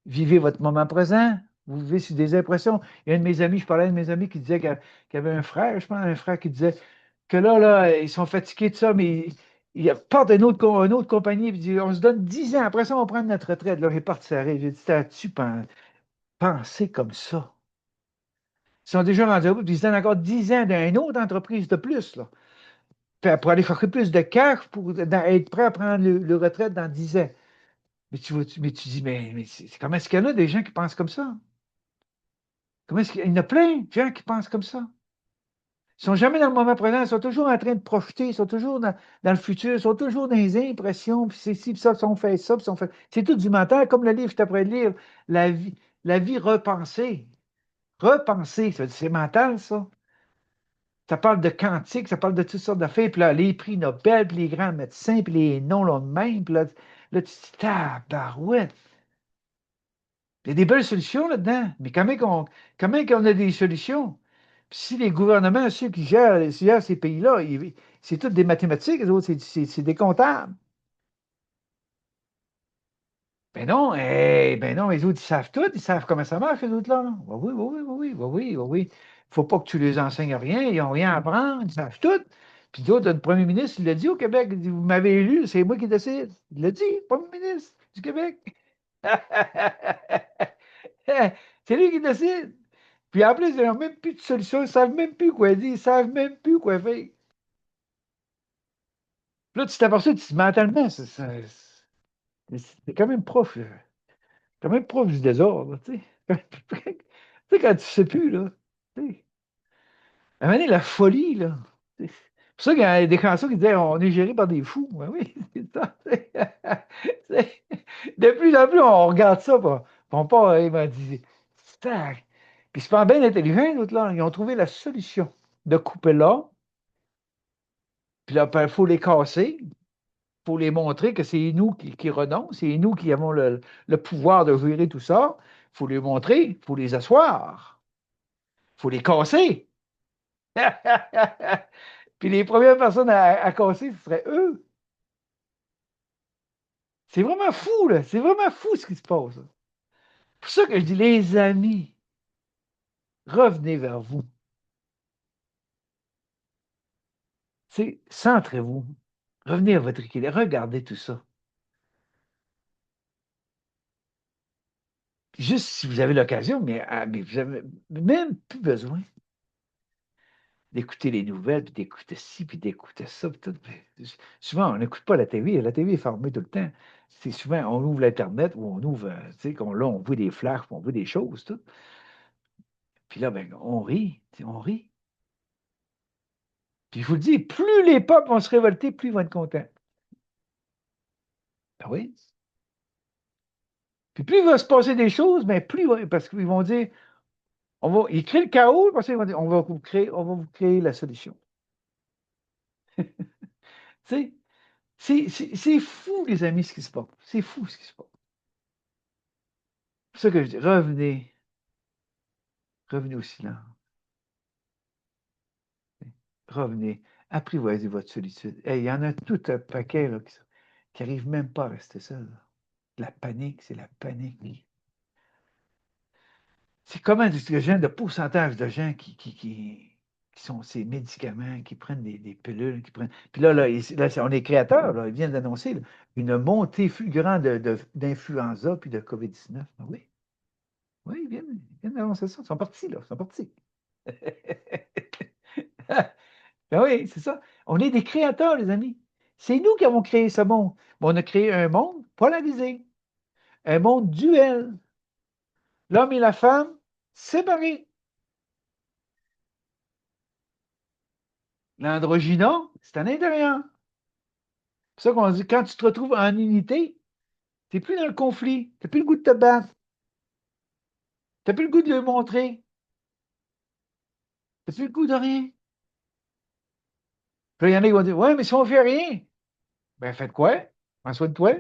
Vivez votre moment présent. Vous vivez sur des impressions. Il y a un de mes amis, je parlais à un de mes amis qui disait qu'il y avait un frère, je pense, un frère qui disait que là, ils sont fatigués de ça, mais il part une autre compagnie, puis il dit, on se donne 10 ans, après ça, on va prendre notre retraite. Là, il part serré. J'ai dit, t'as-tu pensé comme ça? Ils sont déjà rendus au bout, puis ils se donnent encore 10 ans d'une autre entreprise de plus, là, pour aller chercher plus de cash, pour être prêt à prendre le retraite dans 10 ans. Mais tu dis, mais comment est-ce qu'il y en a des gens qui pensent comme ça? Comment est-ce qu'il y en a plein de gens qui pensent comme ça? Ils ne sont jamais dans le moment présent, ils sont toujours en train de projeter, ils sont toujours dans le futur, ils sont toujours dans les impressions, puis c'est ci, puis ça, puis on fait ça, puis on fait. C'est tout du mental, comme le livre que je t'apprends de lire, la vie, la vie repensée. Repenser, c'est mental, ça. Ça parle de quantique, ça parle de toutes sortes d'affaires, puis là, les prix Nobel, puis les grands médecins, puis les noms là de même, puis là, tu te dis, tabarouette. Il y a des belles solutions là-dedans, mais comment qu'on a des solutions? Puis si les gouvernements, ceux qui gèrent ces pays-là, c'est toutes des mathématiques, les autres, c'est des comptables. Ben non, les autres, ils savent tout, ils savent comment ça marche, les autres là. Oui, oui, oui, oui, oui, oui, oui, oui. Faut pas que tu les enseignes rien, ils n'ont rien à apprendre, ils savent tout. Puis d'autres, le premier ministre, il l'a dit au Québec, il dit, vous m'avez élu, c'est moi qui décide. Il l'a dit, le premier ministre du Québec. C'est lui qui décide. Puis en plus, ils n'ont même plus de solution, ils ne savent même plus quoi dire, ils ne savent même plus quoi faire. Puis là, tu t'aperçois, tu te dis, mentalement, c'est quand même prof. Quand même prof du désordre, tu sais. Tu sais, quand tu sais plus, là. Tu sais. À un moment donné, la folie, là. C'est pour ça qu'il y a des chansons qui disaient on est géré par des fous. Ben oui, c'est ça. De plus en plus, on regarde ça, puis on part, il m'a dit, tac. Puis c'est pas bien intelligent, l'autre, là. Ils ont trouvé la solution de couper là, puis là, il faut les casser, il faut les montrer que c'est nous qui renoncent, c'est nous qui avons le pouvoir de gérer tout ça. Il faut les montrer, il faut les asseoir, il faut les casser. Puis les premières personnes à casser, ce seraient eux. C'est vraiment fou, là. C'est vraiment fou ce qui se passe. C'est pour ça que je dis, les amis, revenez vers vous. C'est centrez-vous. Revenez à votre équilibre. Regardez tout ça. Juste si vous avez l'occasion, mais vous n'avez même plus besoin d'écouter les nouvelles, puis d'écouter ci, puis d'écouter ça. Puis tout. Souvent, on n'écoute pas la TV. La TV est fermée tout le temps. C'est souvent, on ouvre l'Internet ou on ouvre, tu sais, là, on voit des flashs, on voit des choses, tout. Puis là, ben, on rit, on rit. Puis je vous le dis, plus les peuples vont se révolter, plus ils vont être contents. Ben oui. Puis plus il va se passer des choses, ben plus, parce qu'ils vont dire, ils créent le chaos, parce qu'ils vont dire, on va vous créer la solution. Tu sais, c'est fou, les amis, ce qui se passe. C'est fou ce qui se passe. C'est ça que je dis, revenez au silence. Revenez, apprivoisez votre solitude. Hey, il y en a tout un paquet là, qui n'arrivent même pas à rester seul. La panique, c'est la panique. C'est comment de pourcentage de gens qui qui sont ces médicaments, qui prennent des pilules, qui prennent. Puis là, on est créateurs, là, ils viennent d'annoncer là, une montée fulgurante d'influenza puis de COVID-19. Ah oui, oui, ils viennent d'annoncer ça. Ils sont partis, là. Ils sont partis. Ben oui, c'est ça. On est des créateurs, les amis. C'est nous qui avons créé ce monde. Mais on a créé un monde polarisé, un monde duel. L'homme et la femme séparés. L'androgynon, c'est à l'intérieur. C'est ça qu'on dit, quand tu te retrouves en unité, tu n'es plus dans le conflit. Tu n'as plus le goût de te battre. Tu n'as plus le goût de le montrer. Tu n'as plus le goût de rien. Puis il y en a qui vont dire, ouais, mais si on ne fait rien, ben faites quoi? Prends soin de toi.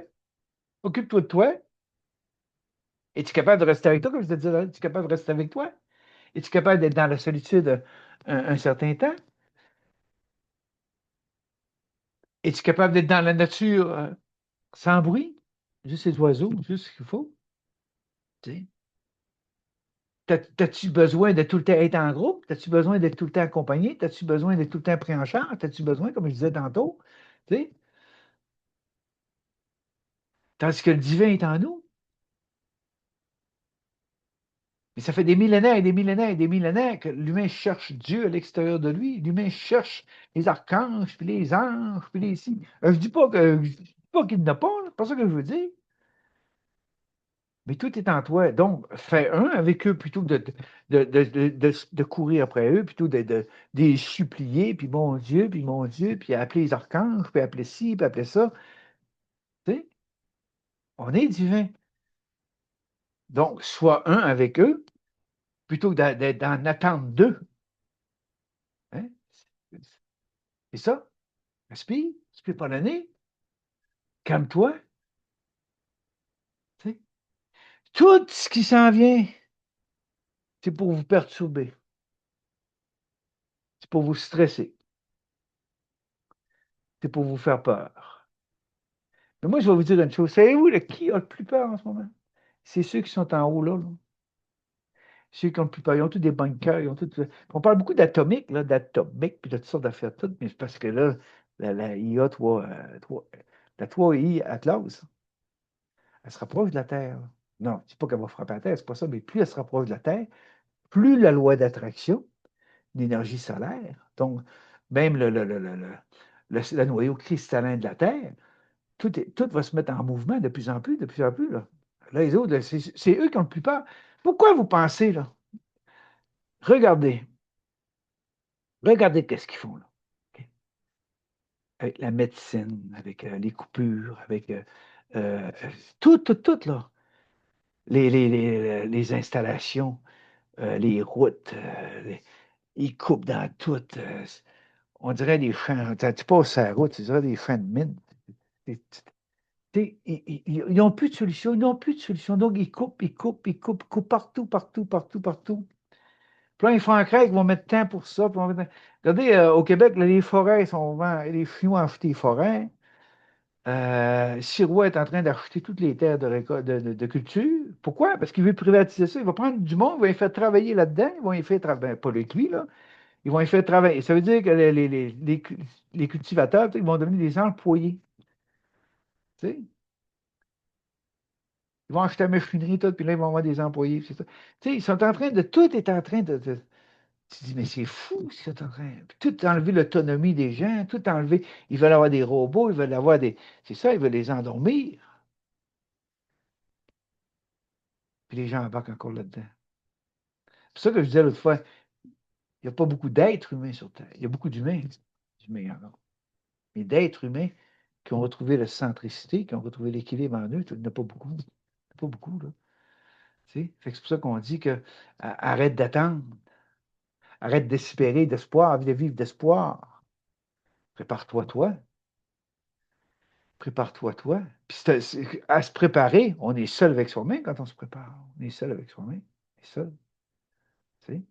Occupe-toi de toi. Es-tu capable de rester avec toi, comme je te disais, es-tu capable de rester avec toi? Es-tu capable d'être dans la solitude un certain temps? Es-tu capable d'être dans la nature sans bruit? Juste les oiseaux, juste ce qu'il faut. Tu sais. T'as-tu besoin de tout le temps être en groupe? T'as-tu besoin d'être tout le temps accompagné? T'as-tu besoin d'être tout le temps pris en charge? T'as-tu besoin, comme je disais tantôt? Tu sais? Tandis que le divin est en nous. Mais ça fait des millénaires et des millénaires et des millénaires que l'humain cherche Dieu à l'extérieur de lui. L'humain cherche les archanges, puis les anges, puis les ci. Je dis pas qu'il n'y en a pas, là, c'est pas ça que je veux dire. Mais tout est en toi. Donc, fais un avec eux plutôt que de courir après eux, plutôt de les supplier, puis mon Dieu, puis appeler les archanges, puis appeler ci, puis appeler ça. Tu sais, on est divin. Donc, sois un avec eux, plutôt que d'être en attente d'eux. Hein? C'est ça. Respire, respire par le nez, calme-toi. Tu sais. Tout ce qui s'en vient, c'est pour vous perturber, c'est pour vous stresser, c'est pour vous faire peur. Mais moi, je vais vous dire une chose. Savez-vous qui a le plus peur en ce moment? C'est ceux qui sont en haut là. Là. Ceux qui ont le plus peur. Ils ont tous des bunkers. Ils ont tous... On parle beaucoup d'atomique, là, d'atomique, puis de toutes sortes d'affaires toutes, mais c'est parce que là, la IA 3, la 3I Atlas, elle se rapproche de la Terre. Non, je ne dis pas qu'elle va frapper la Terre, c'est pas ça, mais plus elle se rapproche de la Terre, plus la loi d'attraction, l'énergie solaire, donc même le noyau cristallin de la Terre, tout va se mettre en mouvement de plus en plus, de plus en plus. Là, là les autres, c'est eux qui ont le plus peur. Pourquoi vous pensez, là? Regardez, regardez qu'est-ce qu'ils font, là. OK? Avec la médecine, avec les coupures, avec euh, tout, là. Les installations, les routes, ils coupent dans tout. On dirait des champs. Tu passes sur la route, tu dirais des champs de mine. Ils n'ont plus de solution, ils n'ont plus de solution. Donc, ils coupent, ils coupent, ils coupent, ils coupent partout, partout, partout, partout. Puis là, ils font un crack, ils vont mettre temps pour ça. Regardez, au Québec, là, les forêts les Chinois ont acheté les forêts. Sirois est en train d'acheter toutes les terres de culture. Pourquoi? Parce qu'il veut privatiser ça. Il va prendre du monde, il va les faire travailler là-dedans. Ils vont les faire travailler, pas avec lui, là. Ils vont les faire travailler. Ça veut dire que les cultivateurs, ils vont devenir des employés. Tu sais? Ils vont acheter la machinerie, tout, puis là, ils vont avoir des employés. C'est ça. Tu sais, ils sont en train de. Tout est en train de tu te dis, mais c'est fou, c'est en train. Puis tout enlever l'autonomie des gens, tout enlever. Ils veulent avoir des robots, ils veulent avoir des. C'est ça, ils veulent les endormir. Puis les gens embarquent encore là-dedans. C'est pour ça que je disais l'autre fois, il n'y a pas beaucoup d'êtres humains sur Terre. Il y a beaucoup d'humains. Humains, il y en a. Mais d'êtres humains qui ont retrouvé la centricité, qui ont retrouvé l'équilibre en eux, il n'y en a pas beaucoup. Il n'y en a pas beaucoup, là. Tu sais? Fait que c'est pour ça qu'on dit que arrête d'attendre, arrête d'espérer, d'espoir, de vivre d'espoir. Prépare-toi, toi. Prépare-toi, toi. Puis à se préparer, on est seul avec soi-même quand on se prépare. On est seul avec soi-même. On est seul. Tu sais?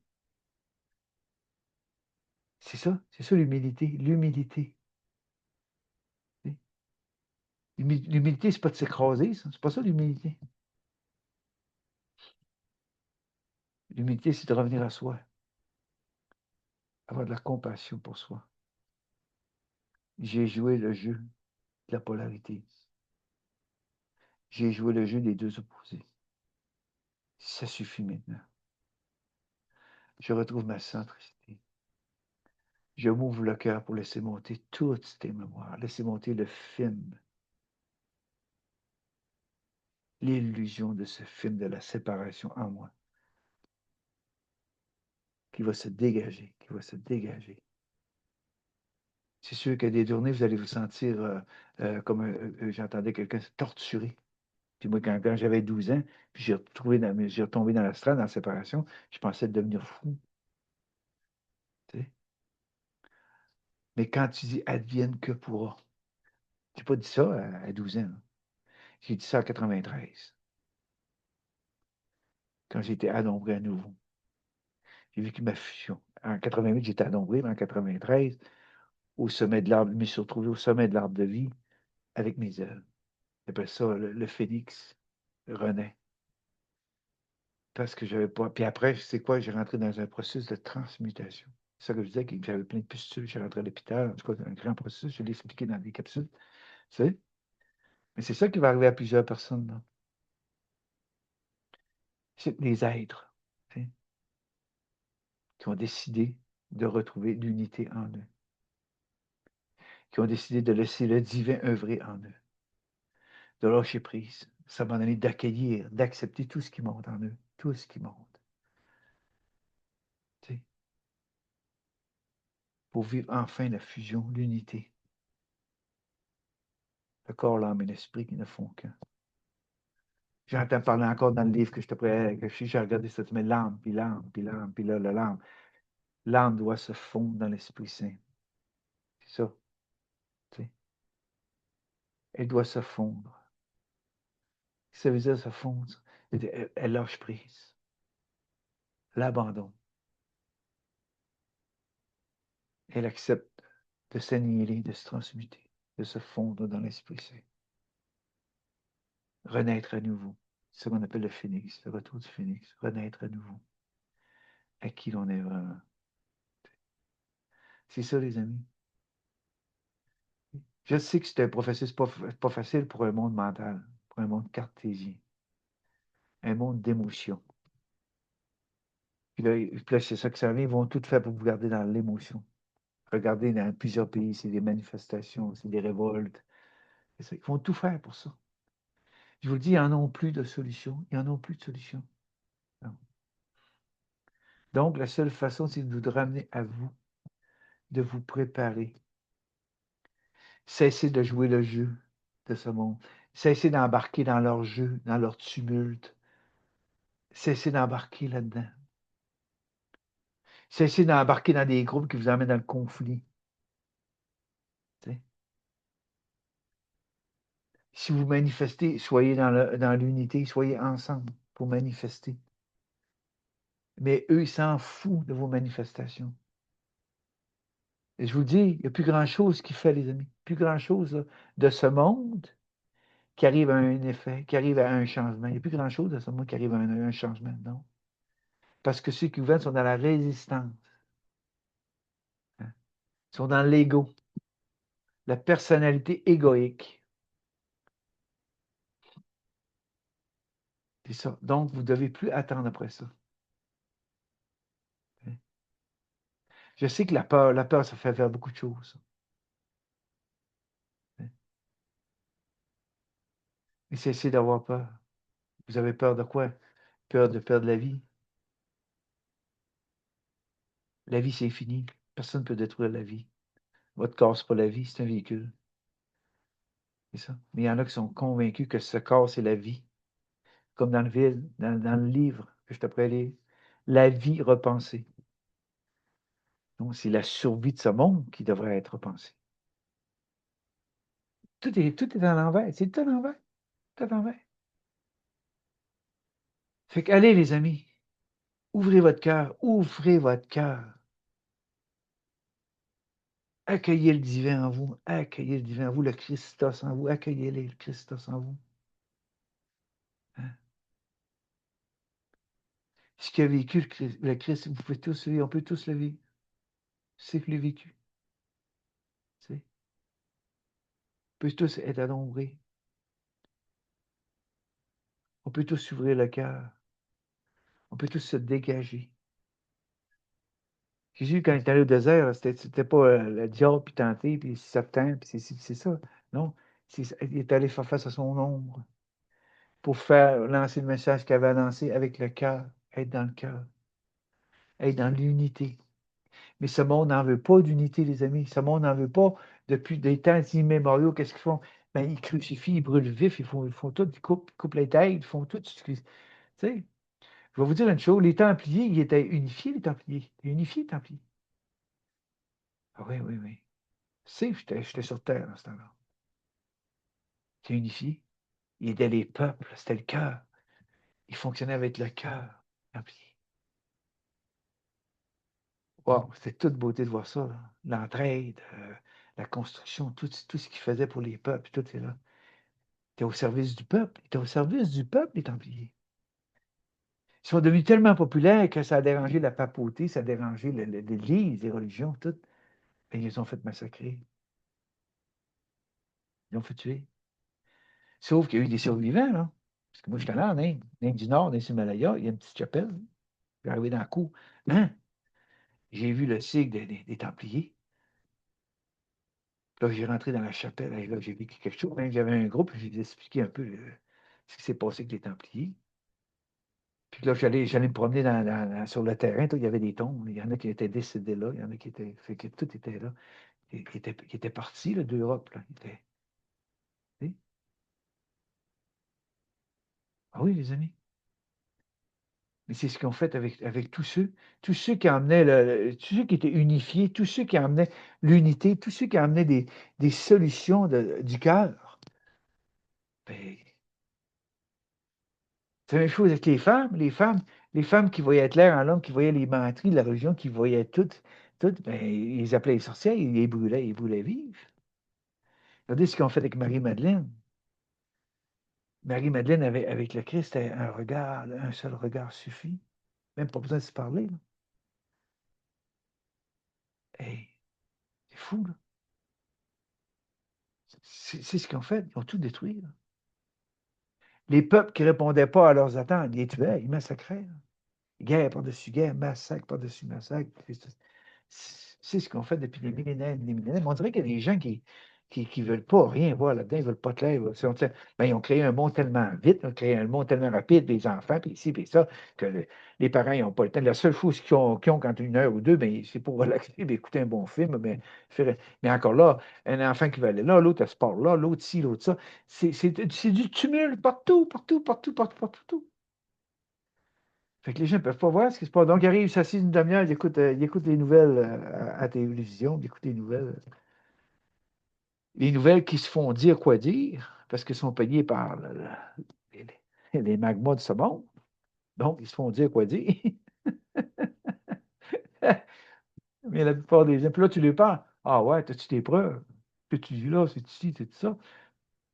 C'est ça l'humilité. L'humilité. Tu sais? L'humilité, c'est pas de s'écraser, ça. C'est pas ça l'humilité. L'humilité, c'est de revenir à soi. avoir de la compassion pour soi. J'ai joué le jeu de la polarité. J'ai joué le jeu des deux opposés. Ça suffit maintenant. Je retrouve ma centricité. Je m'ouvre le cœur pour laisser monter toutes tes mémoires, laisser monter le film, l'illusion de ce film de la séparation en moi, qui va se dégager, qui va se dégager. C'est sûr que des journées, vous allez vous sentir comme j'entendais quelqu'un se torturer. Puis moi, quand j'avais 12 ans, puis j'ai retombé dans la strade, dans la séparation, je pensais devenir fou. Tu sais. Mais quand tu dis advienne que pourra, je n'ai pas dit ça à 12 ans. Hein. J'ai dit ça en 93, quand j'ai été adombré à nouveau. J'ai vécu ma fusion. En 88, j'étais adombré, mais en 93, au sommet de l'arbre, je me suis retrouvé au sommet de l'arbre de vie avec mes œuvres. J'appelle ça le phénix renaît. Parce que j'avais pas. Puis après, c'est quoi? J'ai rentré dans un processus de transmutation. C'est ça que je disais, que j'avais plein de pustules. J'ai rentré à l'hôpital. En tout cas, un grand processus. Je l'ai expliqué dans des capsules. Tu sais? Mais c'est ça qui va arriver à plusieurs personnes. Là. C'est les êtres tu sais, qui ont décidé de retrouver l'unité en eux. Qui ont décidé de laisser le divin œuvrer en eux. De lâcher prise. S'abandonner, d'accueillir, d'accepter tout ce qui monte en eux. Tout ce qui monte. Tu sais? Pour vivre enfin la fusion, l'unité. Le corps, l'âme et l'esprit qui ne font qu'un. J'entends parler encore dans le livre que j'ai regardé cette semaine, l'âme, puis l'âme, puis l'âme, puis là, l'âme. L'âme doit se fondre dans l'Esprit Saint. C'est ça. Tu sais. Elle doit se fondre. Ça veut dire se fondre. Elle lâche prise. L'abandon. Elle accepte de s'annihiler, de se transmuter, de se fondre dans l'Esprit Saint. Renaître à nouveau. C'est ce qu'on appelle le phénix, le retour du phénix. Renaître à nouveau. À qui l'on est vraiment. C'est ça, les amis. Je sais que c'est un processus pas facile pour un monde mental, pour un monde cartésien, un monde d'émotions. Puis là, c'est ça que ça vient, ils vont tout faire pour vous garder dans l'émotion. Regardez, dans plusieurs pays, c'est des manifestations, c'est des révoltes. Ils vont tout faire pour ça. Je vous le dis, ils n'en ont plus de solution. Ils n'en ont plus de solution. Non. Donc, la seule façon, c'est de vous ramener à vous, de vous préparer. Cessez de jouer le jeu de ce monde. Cessez d'embarquer dans leur jeu, dans leur tumulte. Cessez d'embarquer là-dedans. Cessez d'embarquer dans des groupes qui vous amènent dans le conflit. T'sais. Si vous manifestez, soyez dans l'unité, soyez ensemble pour manifester. Mais eux, ils s'en foutent de vos manifestations. Et je vous dis, il n'y a plus grand-chose qui fait, les amis. Plus grand-chose de ce monde qui arrive à un effet, qui arrive à un changement. Il n'y a plus grand-chose de ce monde qui arrive à un changement, non. Parce que ceux qui gouvernent sont dans la résistance. Hein. Ils sont dans l'ego, la personnalité égoïque. C'est ça. Donc, vous ne devez plus attendre après ça. Hein. Je sais que la peur, ça fait faire beaucoup de choses. Hein. Mais cessez d'avoir peur. Vous avez peur de quoi? Peur de perdre la vie. La vie, c'est fini. Personne ne peut détruire la vie. Votre corps, ce n'est pas la vie, c'est un véhicule. C'est ça. Mais il y en a qui sont convaincus que ce corps, c'est la vie. Comme dans le livre que je t'apprends à lire. La vie repensée. Donc, c'est la survie de ce monde qui devrait être repensée. Tout est à l'envers. C'est tout à l'envers. Tout à l'envers. Fait qu'allez, les amis. Ouvrez votre cœur. Ouvrez votre cœur. Accueillez le divin en vous. Accueillez le divin en vous, le Christos en vous. Accueillez-le, le Christos en vous. Hein? Ce qui a vécu le Christ, vous pouvez tous le vivre. On peut tous le vivre. C'est que le vécu. Tu sais. On peut tous être adombrés. On peut tous s'ouvrir le cœur. On peut tous se dégager. Jésus, quand il est allé au désert, c'était pas le diable, puis tenté, puis Satan, puis c'est ça. Non. Il est allé faire face à son ombre pour faire lancer le message qu'il avait lancé avec le cœur, être dans le cœur, être dans l'unité. Mais ce monde n'en veut pas d'unité, les amis. Ce monde n'en veut pas depuis des temps immémoriaux. Qu'est-ce qu'ils font? Ben, ils crucifient, ils brûlent vif, ils font tout, ils coupent les têtes, ils font tout. Tu sais, je vais vous dire une chose, les Templiers, ils étaient unifiés, les Templiers. Unifiés, les Templiers. Ah oui, oui, oui. Tu sais, j'étais sur Terre à ce temps-là. C'était unifié. Ils aidaient les peuples, c'était le cœur. Ils fonctionnaient avec le cœur. Templiers. Wow, c'était toute beauté de voir ça, là. L'entraide, la construction, tout ce qu'ils faisaient pour les peuples, tout est là. Ils étaient au service du peuple. Ils étaient au service du peuple, les Templiers. Ils sont devenus tellement populaires que ça a dérangé la papauté, ça a dérangé l'Église, les religions, tout. Et ils les ont fait massacrer. Ils les ont fait tuer. Sauf qu'il y a eu des survivants, là. Parce que moi, je suis allé en Inde, l'Inde du Nord, dans les Himalayas, il y a une petite chapelle. Je suis arrivé dans le coup. Hein? J'ai vu le signe des Templiers. Là, j'ai rentré dans la chapelle. Et là, j'ai vécu quelque chose. Même j'avais un groupe, j'ai expliqué un peu ce qui s'est passé avec les Templiers. Puis là, j'allais me promener sur le terrain. Tout, il y avait des tombes. Il y en a qui étaient décédés là. Il y en a qui étaient. Fait que tout était là. Qui étaient partis là, d'Europe. Là. Tu sais. Ah oui, les amis. Mais c'est ce qu'ils ont fait avec tous ceux qui emmenaient, tous ceux qui étaient unifiés, tous ceux qui emmenaient l'unité, tous ceux qui emmenaient des solutions du cœur. Ben, c'est la même chose avec les femmes qui voyaient clair en l'homme, qui voyaient les menteries de la religion, qui voyaient tout, ben, ils les appelaient les sorcières, ils les brûlaient vifs. Regardez ce qu'ils ont fait avec Marie-Madeleine. Marie-Madeleine avait, avec le Christ, un regard, un seul regard suffit. Même pas besoin de se parler. Là. Hey, c'est fou, là. C'est ce qu'ils ont fait. Ils ont tout détruit. Là. Les peuples qui ne répondaient pas à leurs attentes, ils les tuaient, ils massacraient. Là. Guerre par-dessus guerre, massacre par-dessus massacre. C'est ce qu'on fait depuis des millénaires, des millénaires. Mais on dirait qu'il y a des gens qui veulent pas rien voir là-dedans, ils veulent pas clair. Ben, ils ont créé un monde tellement vite, ils ont créé un monde tellement rapide, les enfants, puis ici, puis ça, que les parents n'ont pas le temps. La seule chose qu'ils ont quand une heure ou deux, ben, c'est pour relaxer, ben, écouter un bon film. Mais encore là, un enfant qui va aller là, l'autre à sport là, l'autre ci, l'autre ça. C'est du tumulte partout, partout, partout, partout, partout. Partout. Fait que les gens ne peuvent pas voir ce qui se passe. Donc, ils arrivent, ils s'assisent une demi-heure, ils écoutent les nouvelles à la télévision, ils écoutent les nouvelles qui se font dire quoi dire, parce qu'ils sont payés par les, les magmas de ce monde. Donc, ils se font dire quoi dire. Mais la plupart des gens, puis là, tu les parles. Ah ouais, as-tu tes preuves? Ce que tu dis là, c'est ici, c'est ça.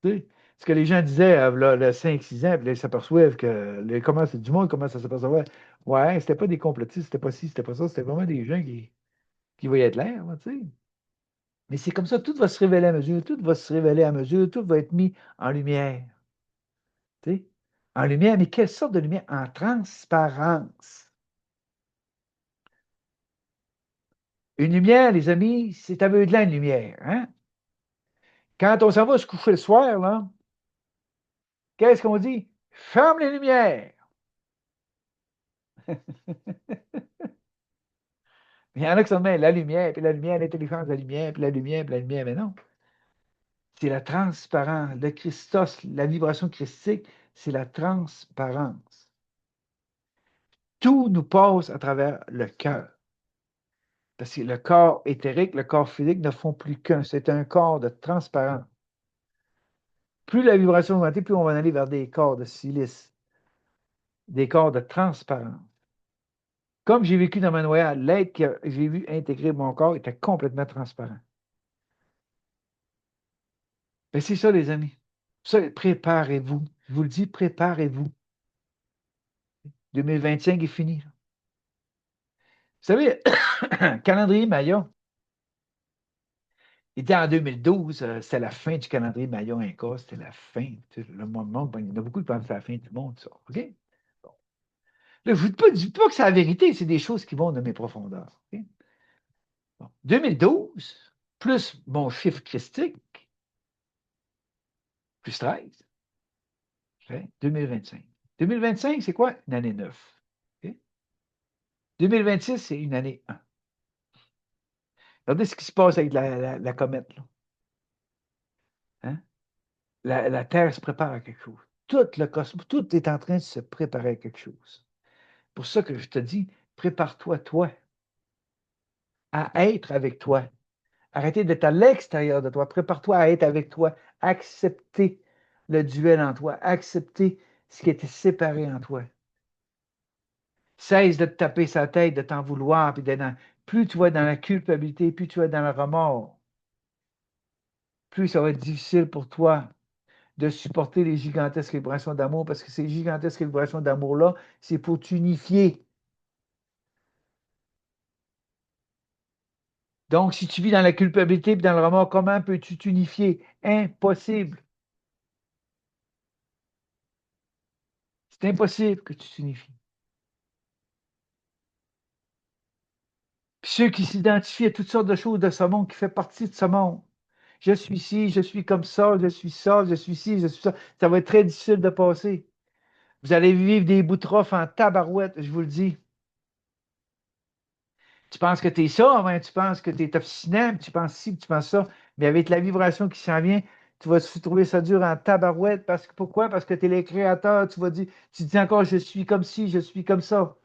Tu sais, ce que les gens disaient là, le 5-6 ans, puis là, ils s'aperçoivent que c'est du monde commence à s'apercevoir. Ouais, c'était pas des complotistes, c'était pas ci, c'était pas ça, c'était vraiment des gens qui voyaient de l'air, là, tu sais. Mais c'est comme ça, tout va se révéler à mesure, tout va se révéler à mesure, tout va être mis en lumière. Tu sais. En lumière, mais quelle sorte de lumière? En transparence. Une lumière, les amis, c'est aveuglant une lumière. Hein? Quand on s'en va se coucher le soir, là, qu'est-ce qu'on dit? Ferme les lumières. Il y en a qui se mettent la lumière, puis la lumière, l'intelligence de la lumière, puis la lumière, mais non. C'est la transparence. Le Christos, la vibration christique, c'est la transparence. Tout nous passe à travers le cœur. Parce que le corps éthérique, le corps physique ne font plus qu'un. C'est un corps de transparence. Plus la vibration va augmenter, plus on va aller vers des corps de silice, des corps de transparence. Comme j'ai vécu dans ma noyade, l'être que j'ai vu intégrer mon corps était complètement transparent. Ben, c'est ça, les amis. Ça, préparez-vous. Je vous le dis, préparez-vous. 2025 est fini. Vous savez, calendrier Maya était en 2012, c'était la fin du calendrier Maya Inca, c'était la fin. Tu sais, le monde, ben, il y en a beaucoup qui pensent que c'est la fin du monde, ça. OK? Bon. Là, je ne dis pas que c'est la vérité, c'est des choses qui vont de mes profondeurs. OK? Bon. 2012, plus mon chiffre christique, plus 13, fait 2025. 2025, c'est quoi? Une année 9. OK? 2026, c'est une année 1. Regardez ce qui se passe avec la comète. Là. Hein? La Terre se prépare à quelque chose. Tout le cosmos, tout est en train de se préparer à quelque chose. Pour ça que je te dis, prépare-toi, toi, à être avec toi. Arrêtez d'être à l'extérieur de toi. Prépare-toi à être avec toi. Accepter le duel en toi. Accepter ce qui était séparé en toi. Cesse de te taper sa tête, de t'en vouloir, puis plus tu vas dans la culpabilité, plus tu vas dans le remords, plus ça va être difficile pour toi de supporter les gigantesques vibrations d'amour, parce que ces gigantesques vibrations d'amour-là, c'est pour t'unifier. Donc, si tu vis dans la culpabilité et dans le remords, comment peux-tu t'unifier? Impossible. C'est impossible que tu t'unifies. Puis ceux qui s'identifient à toutes sortes de choses de ce monde, qui fait partie de ce monde. Je suis ci, je suis comme ça, je suis ça, je suis ci, je suis ça. Ça va être très difficile de passer. Vous allez vivre des bouts de trophs en tabarouette, je vous le dis. Tu penses que tu es ça, hein, tu penses que tu es obstinat, tu penses ci, tu penses ça, mais avec la vibration qui s'en vient, tu vas trouver ça dur en tabarouette. Pourquoi? Parce que tu es le créateur, tu dis encore je suis comme ci, je suis comme ça.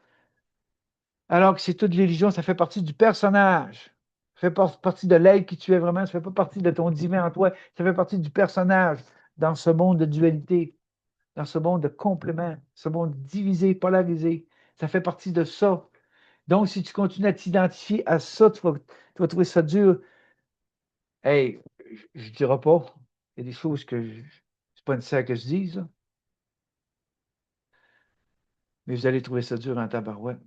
Alors que c'est toute l'illusion, ça fait partie du personnage. Ça fait partie de l'être qui tu es vraiment, ça fait pas partie de ton divin en toi, ça fait partie du personnage dans ce monde de dualité, dans ce monde de complément, ce monde divisé, polarisé. Ça fait partie de ça. Donc, si tu continues à t'identifier à ça, tu vas trouver ça dur. Hey, je ne dirai pas. Il y a des choses que c'est pas nécessaire que je dise, là, mais vous allez trouver ça dur en tabarouette.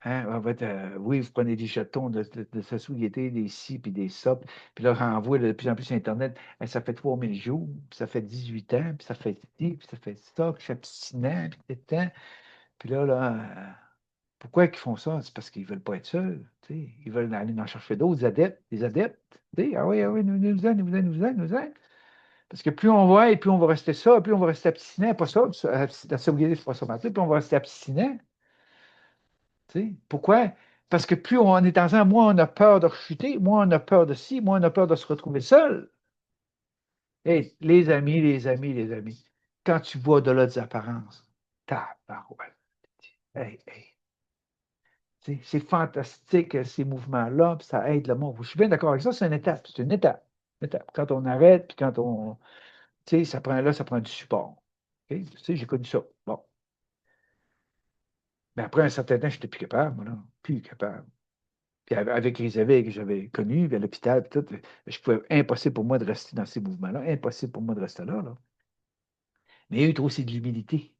Hein? En fait, oui, vous prenez des jetons de société, des ci, puis des ça, puis là, renvoie de plus en plus sur Internet. Hey, ça fait 3000 jours, puis ça fait 18 ans, puis ça fait ci, puis ça fait ça, puis je suis abstinent, puis temps. Puis là, pourquoi ils font ça? C'est parce qu'ils ne veulent pas être seuls. Tu sais. Ils veulent aller en chercher d'autres adeptes, des adeptes. Tu sais. Ah oui, nous-en, nous-en, nous-en, nous-en. Parce que plus on va et plus on va rester ça, plus on va rester abstinent. Pas ça, la sobriété, c'est pas ça, plus on va rester abstinent. Tu sais. Pourquoi? Parce que plus on est en temps, moins on a peur de rechuter, moins on a peur de ci, moins on a peur de se retrouver seul. Hey, les amis, les amis, les amis, quand tu vois au-delà des apparences, tabarouette. Hey, hey. C'est fantastique, ces mouvements-là, puis ça aide le monde. Je suis bien d'accord avec ça, c'est une étape. C'est une étape. Quand on arrête, puis quand on. Tu sais, ça prend du support. OK? Tu sais, j'ai connu ça. Bon. Mais après un certain temps, je n'étais plus capable, moi, là. Plus capable. Puis avec les éveils que j'avais connus, puis à l'hôpital, puis tout, impossible pour moi de rester dans ces mouvements-là. Impossible pour moi de rester là, là. Mais il y a eu aussi de l'humilité.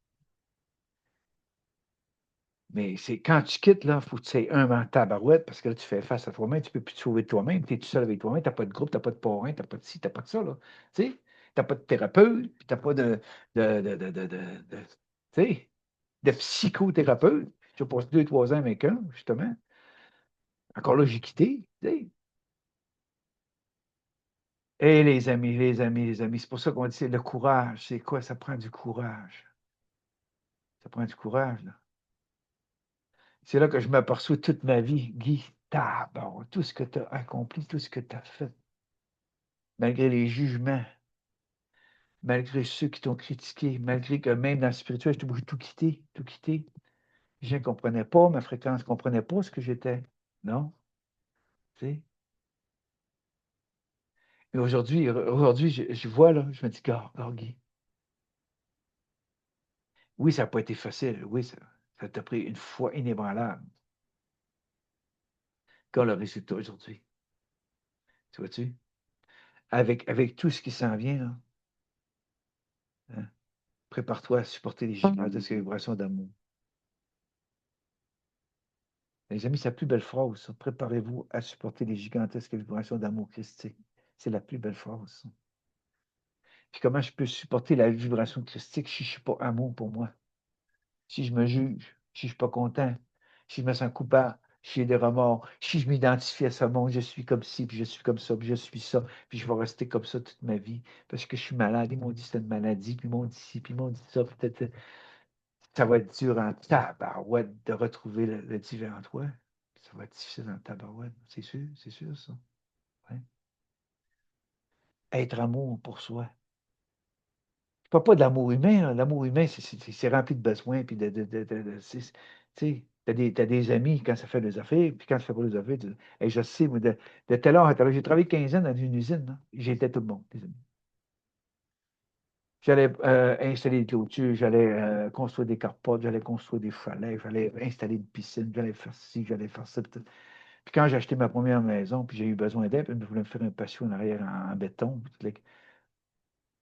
Mais c'est quand tu quittes, là, il faut que tu aies un en tabarouette parce que là, tu fais face à toi-même, tu ne peux plus te sauver de toi-même, tu es tout seul avec toi-même, tu n'as pas de groupe, tu n'as pas de parrain, tu n'as pas de ci, tu n'as pas de ça, là. Tu sais, tu n'as pas de thérapeute, puis tu n'as pas tu sais, de psychothérapeute. J'ai passé 2, 3 ans avec un, justement. Encore là, j'ai quitté, tu sais. Et les amis, les amis, les amis, c'est pour ça qu'on dit c'est le courage. C'est quoi? Ça prend du courage. Ça prend du courage, là. C'est là que je m'aperçois toute ma vie, Guy, bon, tout ce que tu as accompli, tout ce que tu as fait, malgré les jugements, malgré ceux qui t'ont critiqué, malgré que même dans le spirituel, je obligé de tout quitter, tout quitter. Les gens ne comprenaient pas, ma fréquence ne comprenait pas ce que j'étais. Non, tu sais. Mais aujourd'hui, je vois, là, je me dis, Guy, oui, ça n'a pas été facile, oui, ça t'a pris une foi inébranlable. Quand le résultat aujourd'hui, tu vois-tu? Avec tout ce qui s'en vient, là, hein, prépare-toi à supporter les gigantesques vibrations d'amour. Les amis, c'est la plus belle phrase, ça. Préparez-vous à supporter les gigantesques vibrations d'amour christique. C'est la plus belle phrase, ça. Puis comment je peux supporter la vibration christique si je ne suis pas amour pour moi? Si je me juge, si je ne suis pas content, si je me sens coupable, si j'ai des remords, si je m'identifie à ce monde, je suis comme ci, puis je suis comme ça, puis je suis ça, puis je vais rester comme ça toute ma vie parce que je suis malade. Ils m'ont dit que c'était une maladie, puis ils m'ont dit ci, puis ils m'ont dit ça. Peut-être ça va être dur en tabarouette de retrouver le divin en toi. Ça va être difficile en tabarouette, c'est sûr, ça. Ouais. Être amour pour soi. Je parle pas de l'amour humain, là. L'amour humain, c'est rempli de besoins, puis tu sais, t'as des amis quand ça fait des affaires, puis quand ça fait pas des affaires, hey, je sais, moi, de telle heure à telle heure, j'ai travaillé 15 ans dans une usine, là. J'étais tout le monde, des amis. J'allais installer des clôtures, j'allais construire des carportes, j'allais construire des chalets, j'allais installer une piscine, j'allais faire ci, j'allais faire ça. Puis quand j'ai acheté ma première maison, puis j'ai eu besoin d'aide, puis je voulais me faire un patio en arrière en béton.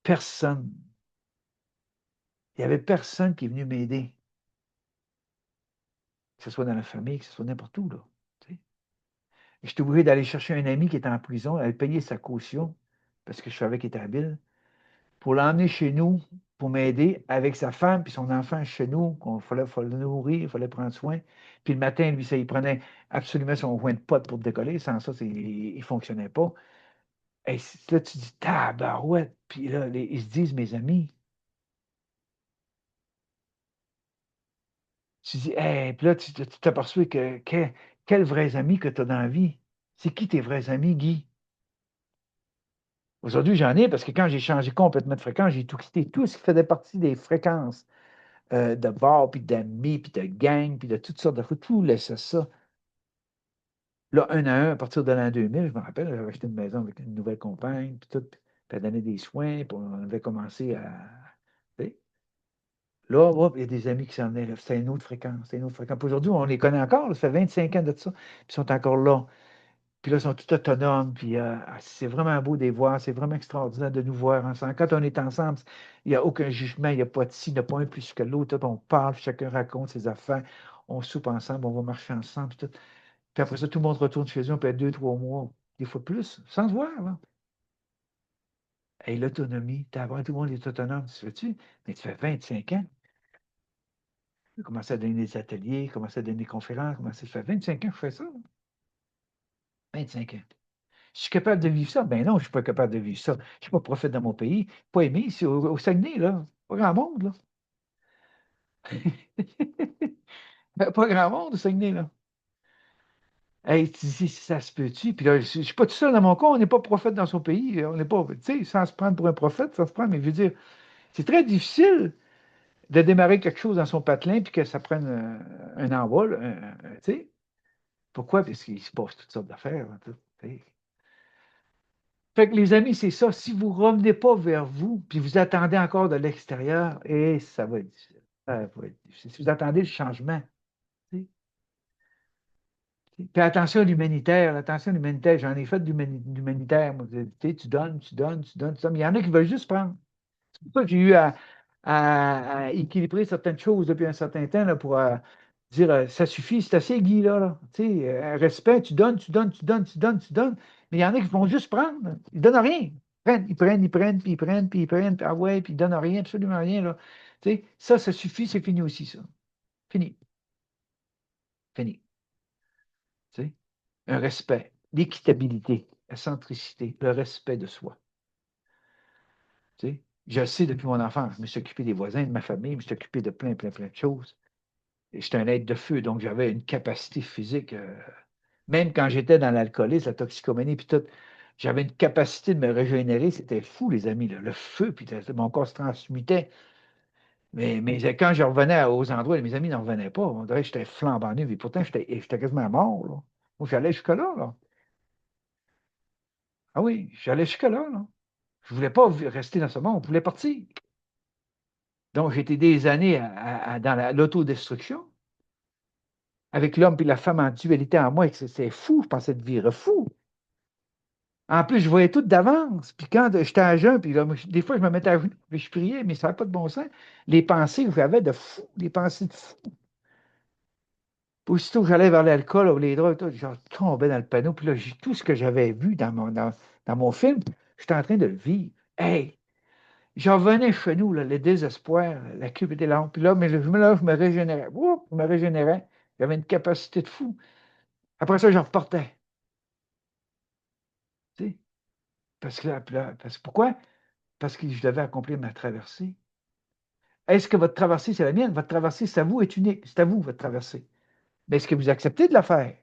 Personne, il n'y avait personne qui est venu m'aider, que ce soit dans la famille, que ce soit n'importe où, là. Tu sais. J'étais obligé d'aller chercher un ami qui était en prison, aller payer sa caution, parce que je savais qu'il était habile, pour l'emmener chez nous, pour m'aider avec sa femme puis son enfant chez nous, fallait le nourrir, il fallait prendre soin. Puis le matin, lui, ça, il prenait absolument son joint de pote pour décoller. Sans ça, il ne fonctionnait pas. Et là, tu dis, tabarouette. Puis là, ils se disent, mes amis, tu dis, hey, puis là, tu t'aperçois quels vrais amis que tu as dans la vie. C'est qui tes vrais amis, Guy? Aujourd'hui, j'en ai parce que quand j'ai changé complètement de fréquence, j'ai tout quitté. Tout ce qui faisait partie des fréquences de bars, puis d'amis, puis de gangs, puis de toutes sortes de choses, tout laissait ça. Là, un à un, à partir de l'an 2000, je me rappelle, j'avais acheté une maison avec une nouvelle compagne, puis tout, puis elle donnait des soins, puis on avait commencé à. Tu sais. Là, hop, il y a des amis qui s'en venaient, là. C'était une autre fréquence, c'est une autre fréquence. Puis aujourd'hui, on les connaît encore, là, ça fait 25 ans de ça, puis ils sont encore là. Puis là, ils sont tout autonomes. Puis c'est vraiment beau de les voir. C'est vraiment extraordinaire de nous voir ensemble. Quand on est ensemble, il n'y a aucun jugement. Il n'y a pas de ci, il n'y a pas un plus que l'autre. On parle, chacun raconte ses affaires. On soupe ensemble, on va marcher ensemble. Puis, tout. Puis après ça, tout le monde retourne chez eux. On peut être 2, 3 mois, des fois plus, sans se voir. Là. Et l'autonomie, tout le monde est autonome. Tu fais-tu? Mais tu fais 25 ans. Tu as commencé à donner des ateliers, commencé à donner des conférences. Ça fait 25 ans que je fais ça. Là. 25 ans. Je suis capable de vivre ça? Ben non, je ne suis pas capable de vivre ça. Je ne suis pas prophète dans mon pays. Pas aimé ici au Saguenay, là. Pas grand monde, là. Pas grand monde au Saguenay, là. Hey, tu dis, ça se peut-tu? Puis là, je ne suis pas tout seul dans mon coin, on n'est pas prophète dans son pays. On n'est pas, tu sais, sans se prendre pour un prophète, ça se prend, mais je veux dire, c'est très difficile de démarrer quelque chose dans son patelin puis que ça prenne un envol, tu sais. Pourquoi? Parce qu'il se passe toutes sortes d'affaires, hein, tout, tu sais. Fait que les amis, c'est ça. Si vous ne revenez pas vers vous, puis vous attendez encore de l'extérieur, et ça va être difficile. Ça va être difficile. Si vous attendez le changement, tu sais. Puis attention à l'humanitaire, j'en ai fait de l'humanitaire. Moi, tu sais, tu donnes, tu donnes, tu donnes, tu donnes. Mais il y en a qui veulent juste prendre. C'est pour ça que j'ai eu à équilibrer certaines choses depuis un certain temps là, pour dire ça suffit, c'est assez, Guy, là. Là. Tu sais, respect, tu donnes, tu donnes, tu donnes, tu donnes, tu donnes. Mais il y en a qui vont juste prendre. Ils ne donnent rien. Ils prennent, puis ils prennent, puis ils prennent, puis ah ouais, puis ils donnent rien, absolument rien. Là. Tu sais, ça suffit, c'est fini aussi, ça. Fini. Fini. Tu sais. Un respect, l'équitabilité, la centricité, le respect de soi. Tu sais. Je le sais depuis mon enfance. Je me suis occupé des voisins, de ma famille, je me suis occupé de plein, plein, plein de choses. J'étais un être de feu, donc j'avais une capacité physique. Même quand j'étais dans l'alcoolisme, la toxicomanie, puis tout, j'avais une capacité de me régénérer. C'était fou, les amis. Là. Le feu, puis mon corps se transmutait. Mais quand je revenais aux endroits, mes amis n'en revenaient pas. On dirait que j'étais flambant nu. Et pourtant, j'étais quasiment mort. Là. Moi, j'allais jusque-là. Là. Ah oui, j'allais jusque-là. Là. Je ne voulais pas rester dans ce monde. Je voulais partir. Donc, j'étais des années dans l'autodestruction. Avec l'homme et la femme en dualité en moi, c'est fou, je pensais de vivre fou. En plus, je voyais tout d'avance. Puis quand j'étais à jeun, puis là, des fois, je me mettais à genoux, puis je priais, mais ça n'avait pas de bon sens. Les pensées que j'avais de fou, les pensées de fou. Puis aussitôt que j'allais vers l'alcool ou les drogues, tout, je tombais dans le panneau. Puis là, tout ce que j'avais vu dans mon film, j'étais en train de le vivre. Hey! J'en revenais chez nous, là, le désespoir, la cube était lente. Puis là, je me régénérais. Oups, je me régénérais. J'avais une capacité de fou. Après ça, j'en repartais. Tu sais. Parce que pourquoi? Parce que je devais accomplir ma traversée. Est-ce que votre traversée, c'est la mienne? Votre traversée, c'est à vous, est unique. C'est à vous, votre traversée. Mais est-ce que vous acceptez de la faire?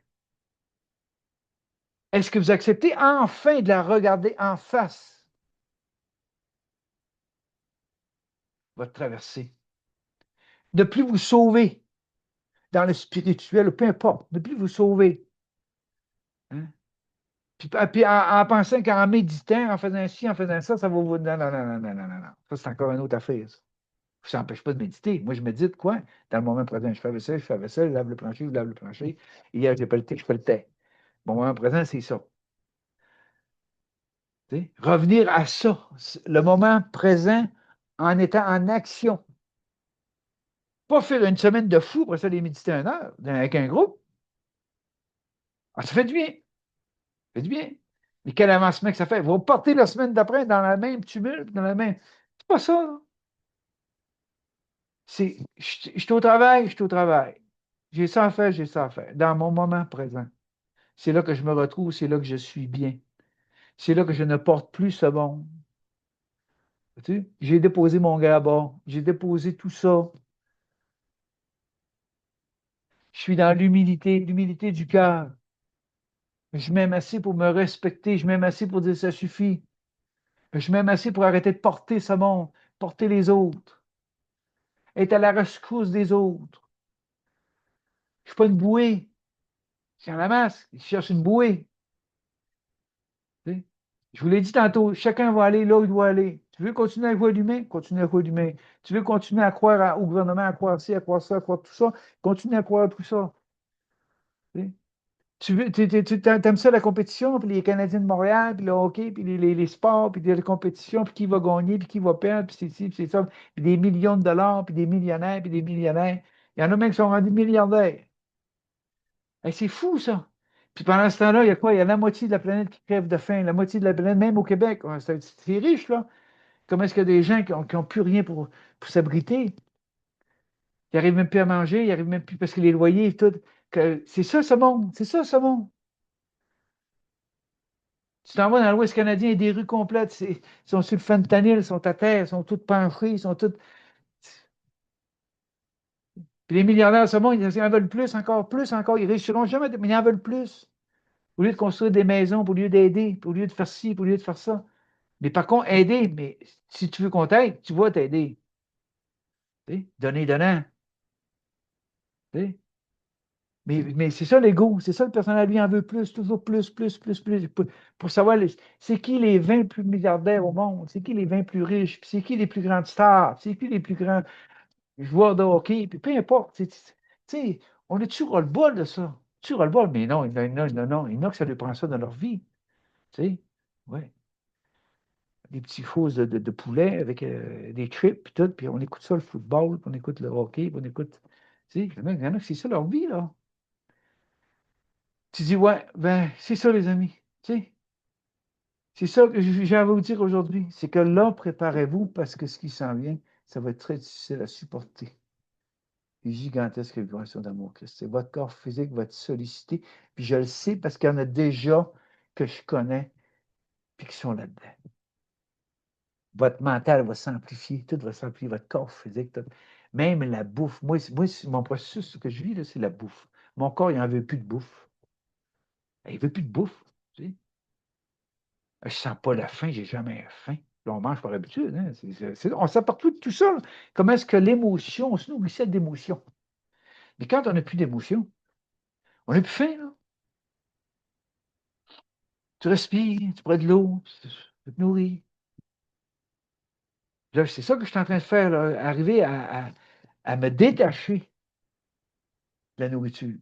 Est-ce que vous acceptez enfin de la regarder en face, votre traversée? De plus vous sauver dans le spirituel, peu importe, de plus vous sauver. Hein? Puis en pensant qu'en méditant, en faisant ci, en faisant ça, ça va vous. Non, non, non, non, non, non, non, non. Ça, c'est encore une autre affaire. Ça n'empêche pas de méditer. Moi, je médite quoi? Dans le moment présent, je fais la vaisselle, je lave le plancher, je lave le plancher. Hier, j'ai pas le thé, je fais le thé. Mon moment présent, c'est ça. T'sais? Revenir à ça, le moment présent en étant en action. Pas faire une semaine de fou pour ça aller méditer 1 heure avec un groupe. Ah, ça fait du bien. Ça fait du bien. Mais quel avancement que ça fait? Vous repartez la semaine d'après dans la même tumulte, dans la même. C'est pas ça, là. Je suis au travail, je suis au travail. J'ai ça à faire, j'ai ça à faire. Dans mon moment présent. C'est là que je me retrouve, c'est là que je suis bien. C'est là que je ne porte plus ce monde. Tu sais, j'ai déposé mon grabat, j'ai déposé tout ça. Je suis dans l'humilité du cœur. Je m'aime assez pour me respecter, je m'aime assez pour dire ça suffit. Je m'aime assez pour arrêter de porter ce monde, porter les autres, être à la rescousse des autres. Je ne suis pas une bouée. C'est un masse, je cherche une bouée. Tu sais. Je vous l'ai dit tantôt, chacun va aller là où il doit aller. Tu veux continuer à jouer l'humain? Continue à jouer l'humain. Tu veux continuer à croire au gouvernement, à croire ci, à croire ça, à croire tout ça? Continue à croire tout ça. Tu sais. T'aimes ça la compétition, puis les Canadiens de Montréal, puis le hockey, puis les sports, puis les compétitions, puis qui va gagner, puis qui va perdre, puis c'est ci, puis c'est ça, puis des millions de dollars, puis des millionnaires, puis des millionnaires. Il y en a même qui sont rendus milliardaires. Hey, c'est fou, ça. Puis pendant ce temps-là, il y a quoi? Il y a la moitié de la planète qui crève de faim, la moitié de la planète, même au Québec. Ouais, c'est riche, là. Comment est-ce qu'il y a des gens qui ont plus rien pour s'abriter? Ils n'arrivent même plus à manger, ils n'arrivent même plus parce que les loyers et tout. C'est ça, ce monde. C'est ça, ce monde. Tu t'en vas dans l'Ouest canadien, il y a des rues complètes, ils sont sur le fentanyl, ils sont à terre, ils sont toutes penchés, ils sont toutes. Puis les milliardaires de ce monde, ils en veulent plus encore, ils réussiront jamais, mais ils en veulent plus. Au lieu de construire des maisons, au lieu d'aider, au lieu de faire ci, au lieu de faire ça. Mais par contre, aider, mais si tu veux qu'on t'aide, tu vas t'aider. Tu sais, donner, donnant. Tu sais. Mais c'est ça l'ego, c'est ça le personnel, lui en veut plus, toujours plus, plus, plus, plus, pour savoir c'est qui les 20 plus milliardaires au monde, c'est qui les 20 plus riches, puis c'est qui les plus grandes stars, c'est qui les plus grands joueurs de hockey, puis peu importe. Tu sais, on est toujours le bol de ça. Toujours le bol, mais non, il y en a que ça lui prend ça dans leur vie. Tu sais, ouais. Des petits fausses de poulet avec des chips, puis tout, puis on écoute ça, le football, puis on écoute le hockey, puis on écoute. Tu sais, il y en a que c'est ça leur vie, là. Tu dis, ouais, ben, c'est ça, les amis. Tu sais, c'est ça que j'ai à vous dire aujourd'hui. C'est que là, préparez-vous parce que ce qui s'en vient, ça va être très difficile à supporter. Les gigantesques vibrations d'amour Christ. C'est votre corps physique va être sollicité. Puis je le sais parce qu'il y en a déjà que je connais puis qui sont là-dedans. Votre mental va s'amplifier, tout va s'amplifier, votre corps physique, tout. Même la bouffe. Moi, mon processus que je vis, là, c'est la bouffe. Mon corps, il n'en veut plus de bouffe. Il ne veut plus de bouffe. Tu sais. Je ne sens pas la faim, j'ai jamais faim. Là, on mange par habitude. Hein? On sait partout de tout ça. Là. Comment est-ce que l'émotion, on se nourrit d'émotion. Mais quand on n'a plus d'émotion, on n'a plus faim. Là. Tu respires, tu prends de l'eau, tu te nourris. Là, c'est ça que je suis en train de faire, là, arriver à me détacher de la nourriture.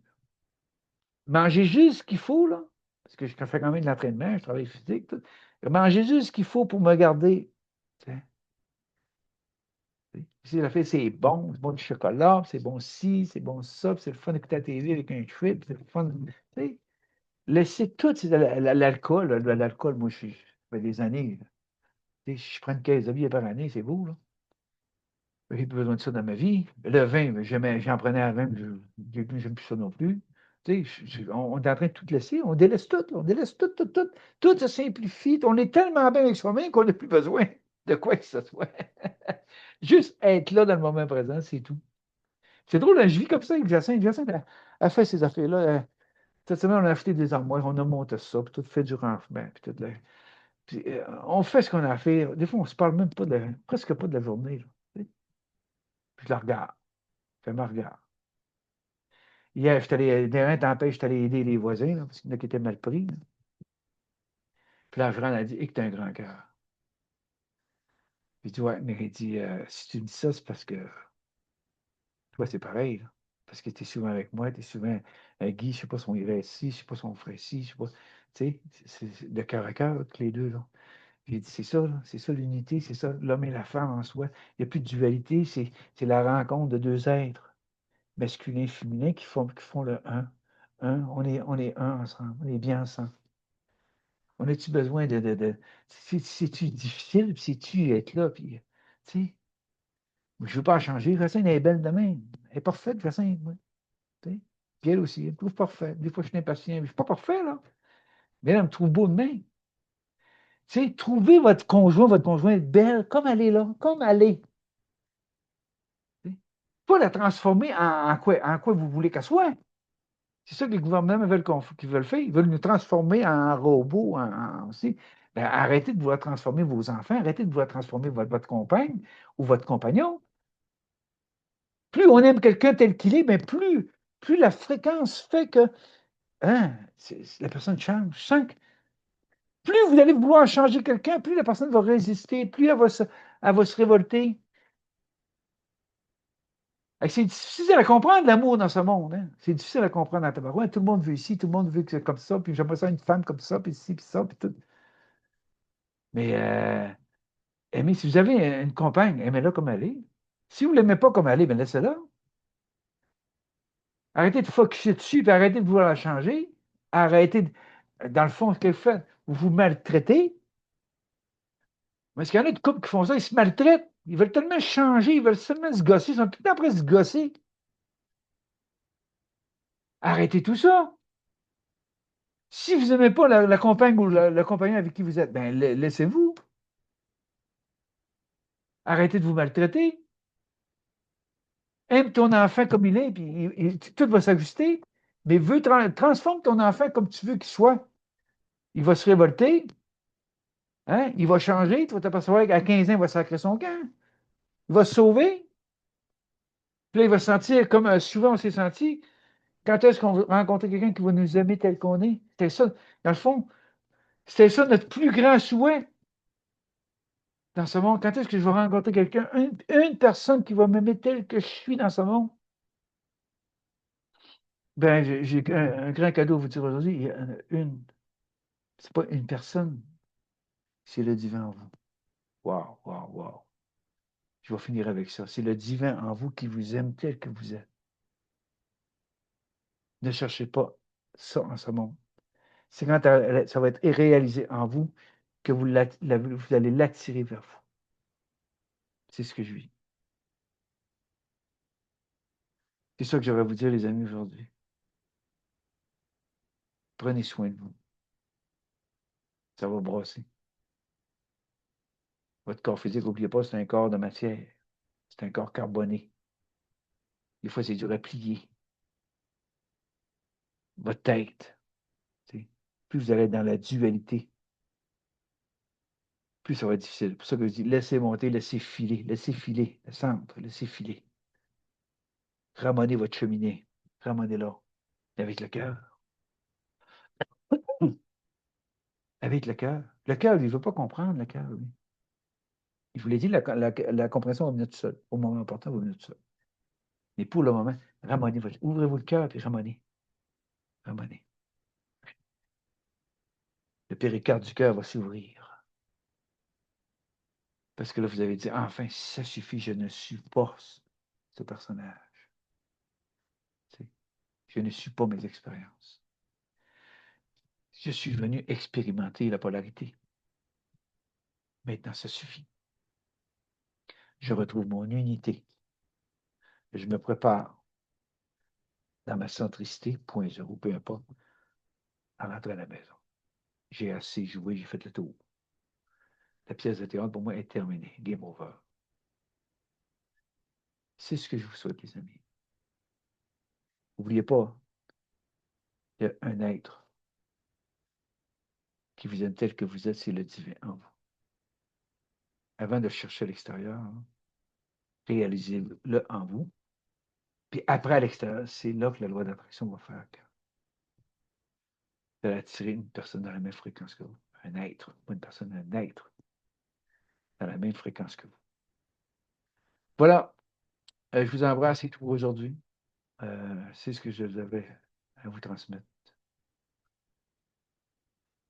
Manger juste ce qu'il faut, là, parce que je fais quand même de l'entraînement, je travaille physique, tout. Manger juste ce qu'il faut pour me garder. Si la fille, c'est bon du chocolat, puis c'est bon ci, c'est bon ça, puis c'est le fun d'écouter la télé avec un trip, puis c'est le fun. Tu sais, laisser tout, c'est de l'alcool. L'alcool, moi, ça fait des années. Tu sais, je prends une caisse de bière par année, c'est beau, là. J'ai plus besoin de ça dans ma vie. Le vin, ben, j'en prenais avant, mais j'aime plus ça non plus. Tu sais, on est en train de tout laisser, on délaisse tout, là, on délaisse tout, tout, tout. Tout se simplifie. On est tellement bien avec soi-même qu'on n'a plus besoin de quoi que ce soit. Juste être là dans le moment présent, c'est tout. C'est drôle, hein, je vis comme ça avec Jacinthe. Jacinthe a fait ces affaires-là. Cette semaine, on a acheté des armoires, on a monté ça, puis tout fait du rangement, puis tout. Là. Puis, on fait ce qu'on a à faire. Des fois, on ne se parle même pas presque pas de la journée. Là, tu sais. Puis je la regarde. Je me regarde. Hier, j'étais allé, dernière tempête, j'étais allé aider les voisins, là, parce qu'il y en a qui étaient mal pris. Là. Puis là, Jean a dit, et que t'as un grand cœur. J'ai dit, ouais, mais il dit, si tu me dis ça, c'est parce que toi, c'est pareil. Là. Parce que tu es souvent avec moi, tu es souvent Guy, je ne sais pas si on irait ici, je ne sais pas si on ferait ici, je sais pas. Tu sais, c'est de cœur à cœur, tous les deux. Là. J'ai dit, c'est ça l'unité, c'est ça, l'homme et la femme en soi. Il n'y a plus de dualité, c'est la rencontre de deux êtres, masculin et féminin, qui font le un. On est un ensemble, on est bien ensemble. On a-tu besoin c'est-tu difficile, puis c'est-tu être là, puis, tu sais, je ne veux pas en changer. Racine, elle est belle de même. Elle est parfaite, Racine, moi. Tu sais. Puis elle aussi, elle me trouve parfait. Des fois, je suis impatient. Je ne suis pas parfait, là. Mais elle me trouve beau de même. Tu sais, trouvez votre conjointe belle comme elle est là, comme elle est. Tu sais. Pas la transformer en quoi vous voulez qu'elle soit. C'est ça que les gouvernements qu'ils veulent faire. Ils veulent nous transformer en robots aussi. Ben, arrêtez de vouloir transformer vos enfants, arrêtez de vouloir transformer votre compagne ou votre compagnon. Plus on aime quelqu'un tel qu'il est, ben plus la fréquence fait que hein, la personne change. Plus vous allez vouloir changer quelqu'un, plus la personne va résister, plus elle va se révolter. C'est difficile à comprendre l'amour dans ce monde. Hein? C'est difficile à comprendre dans tabarouette. Tout le monde veut ici, tout le monde veut que c'est comme ça, puis j'aimerais ça une femme comme ça, puis ci, puis ça, puis tout. Mais aimez, si vous avez une compagne, aimez-la comme elle est. Si vous ne l'aimez pas comme elle est, bien laissez-la. Arrêtez de focusser dessus, puis arrêtez de vouloir la changer. Arrêtez, dans le fond, ce qu'elle fait, vous vous maltraitez. Parce qu'il y en a de couples qui font ça, ils se maltraitent. Ils veulent tellement changer, ils veulent tellement se gosser, ils sont tout le temps après se gosser. Arrêtez tout ça. Si vous n'aimez pas la compagne ou le compagnon avec qui vous êtes, ben laissez-vous. Arrêtez de vous maltraiter. Aime ton enfant comme il est, puis tout va s'ajuster. Mais transforme ton enfant comme tu veux qu'il soit. Il va se révolter, hein? Il va changer. Tu vas t'apercevoir qu'à 15 ans, il va sacrer son camp. Il va se sauver. Puis là, il va se sentir comme souvent on s'est senti. Quand est-ce qu'on va rencontrer quelqu'un qui va nous aimer tel qu'on est? C'était ça. Dans le fond, c'était ça notre plus grand souhait dans ce monde. Quand est-ce que je vais rencontrer quelqu'un, une personne qui va m'aimer tel que je suis dans ce monde? Ben, j'ai un grand cadeau à vous dire aujourd'hui. Il y en a une. C'est pas une personne, c'est le divin en vous. Waouh, waouh, waouh. Je vais finir avec ça. C'est le divin en vous qui vous aime tel que vous êtes. Ne cherchez pas ça en ce monde. C'est quand ça va être réalisé en vous que vous allez l'attirer vers vous. C'est ce que je vis. C'est ça que j'aurais à vous dire, les amis, aujourd'hui. Prenez soin de vous. Ça va brasser. Votre corps physique, n'oubliez pas, c'est un corps de matière. C'est un corps carboné. Des fois, c'est dur à plier. Votre tête. T'sais. Plus vous allez être dans la dualité, plus ça va être difficile. C'est pour ça que je dis, laissez monter, laissez filer le centre, laissez filer. Ramenez votre cheminée. Ramenez-la. Avec le cœur. Avec le cœur. Le cœur, il ne veut pas comprendre, le cœur, lui. Il vous l'a dit, la compréhension va venir tout seul. Au moment important, elle va venir tout seul. Mais pour le moment, ouvrez-vous le cœur et ramenez. Ramenez. Le péricarde du cœur va s'ouvrir. Parce que là, vous avez dit, enfin, ça suffit, je ne suis pas ce personnage. Tu sais, je ne suis pas mes expériences. Je suis venu expérimenter la polarité. Maintenant, ça suffit. Je retrouve mon unité. Je me prépare dans ma centricité, point zéro, peu importe, à rentrer à la maison. J'ai assez joué, j'ai fait le tour. La pièce de théâtre, pour moi, est terminée. Game over. C'est ce que je vous souhaite, les amis. N'oubliez pas, il y a un être qui vous aime tel que vous êtes, c'est le divin en vous. Avant de chercher à l'extérieur, réalisez-le en vous. Puis après, à l'extérieur, c'est là que la loi d'attraction va faire que vous allez attirer une personne dans la même fréquence que vous. Un être, pas une personne, un être dans la même fréquence que vous. Voilà, je vous embrasse, c'est tout pour aujourd'hui. C'est ce que je devais à vous transmettre.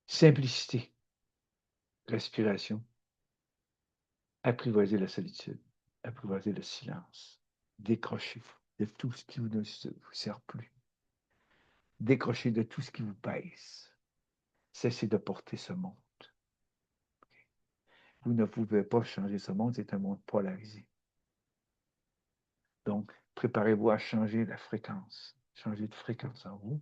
Simplicité, respiration, apprivoiser la solitude, apprivoiser le silence, décrochez de tout ce qui ne vous sert plus, décrochez de tout ce qui vous pèse, cessez de porter ce monde. Vous ne pouvez pas changer ce monde, c'est un monde polarisé. Donc, préparez-vous à changer la fréquence, changer de fréquence en vous,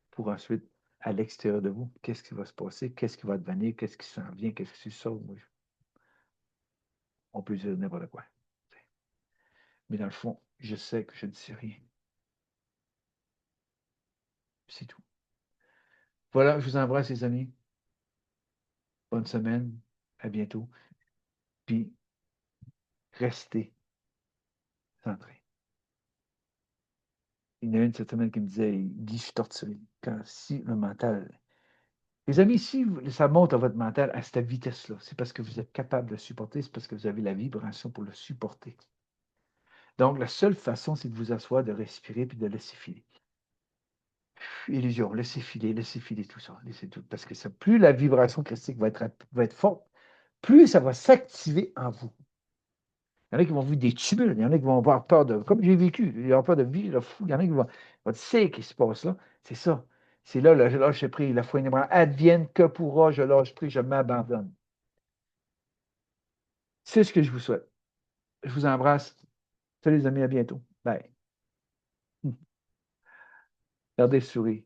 pour ensuite, à l'extérieur de vous, qu'est-ce qui va se passer, qu'est-ce qui va devenir, qu'est-ce qui s'en vient, qu'est-ce qui sort. On peut dire n'importe quoi. Mais dans le fond, je sais que je ne sais rien. C'est tout. Voilà, je vous embrasse, les amis. Bonne semaine. À bientôt. Puis, restez centrés. Il y en a une cette semaine qui me disait, il dit, je suis torturé. Quand, si le mental... Les amis, si ça monte à votre mental à cette vitesse-là, c'est parce que vous êtes capable de le supporter, c'est parce que vous avez la vibration pour le supporter. Donc, la seule façon, c'est de vous asseoir, de respirer, puis de laisser filer. Illusion, laissez filer tout ça. Laissez tout. Parce que ça, plus la vibration christique va être forte, plus ça va s'activer en vous. Il y en a qui vont vivre des tumultes, il y en a qui vont avoir peur de, comme j'ai vécu, ils vont avoir peur de vivre le fou, il y en a qui vont dire, c'est ce qui se passe là, c'est ça. C'est là, je lâche prise, la foi inébranlable, advienne que pourra, je lâche prise, je m'abandonne. C'est ce que je vous souhaite. Je vous embrasse. Salut les amis, à bientôt. Bye. Gardez le sourire.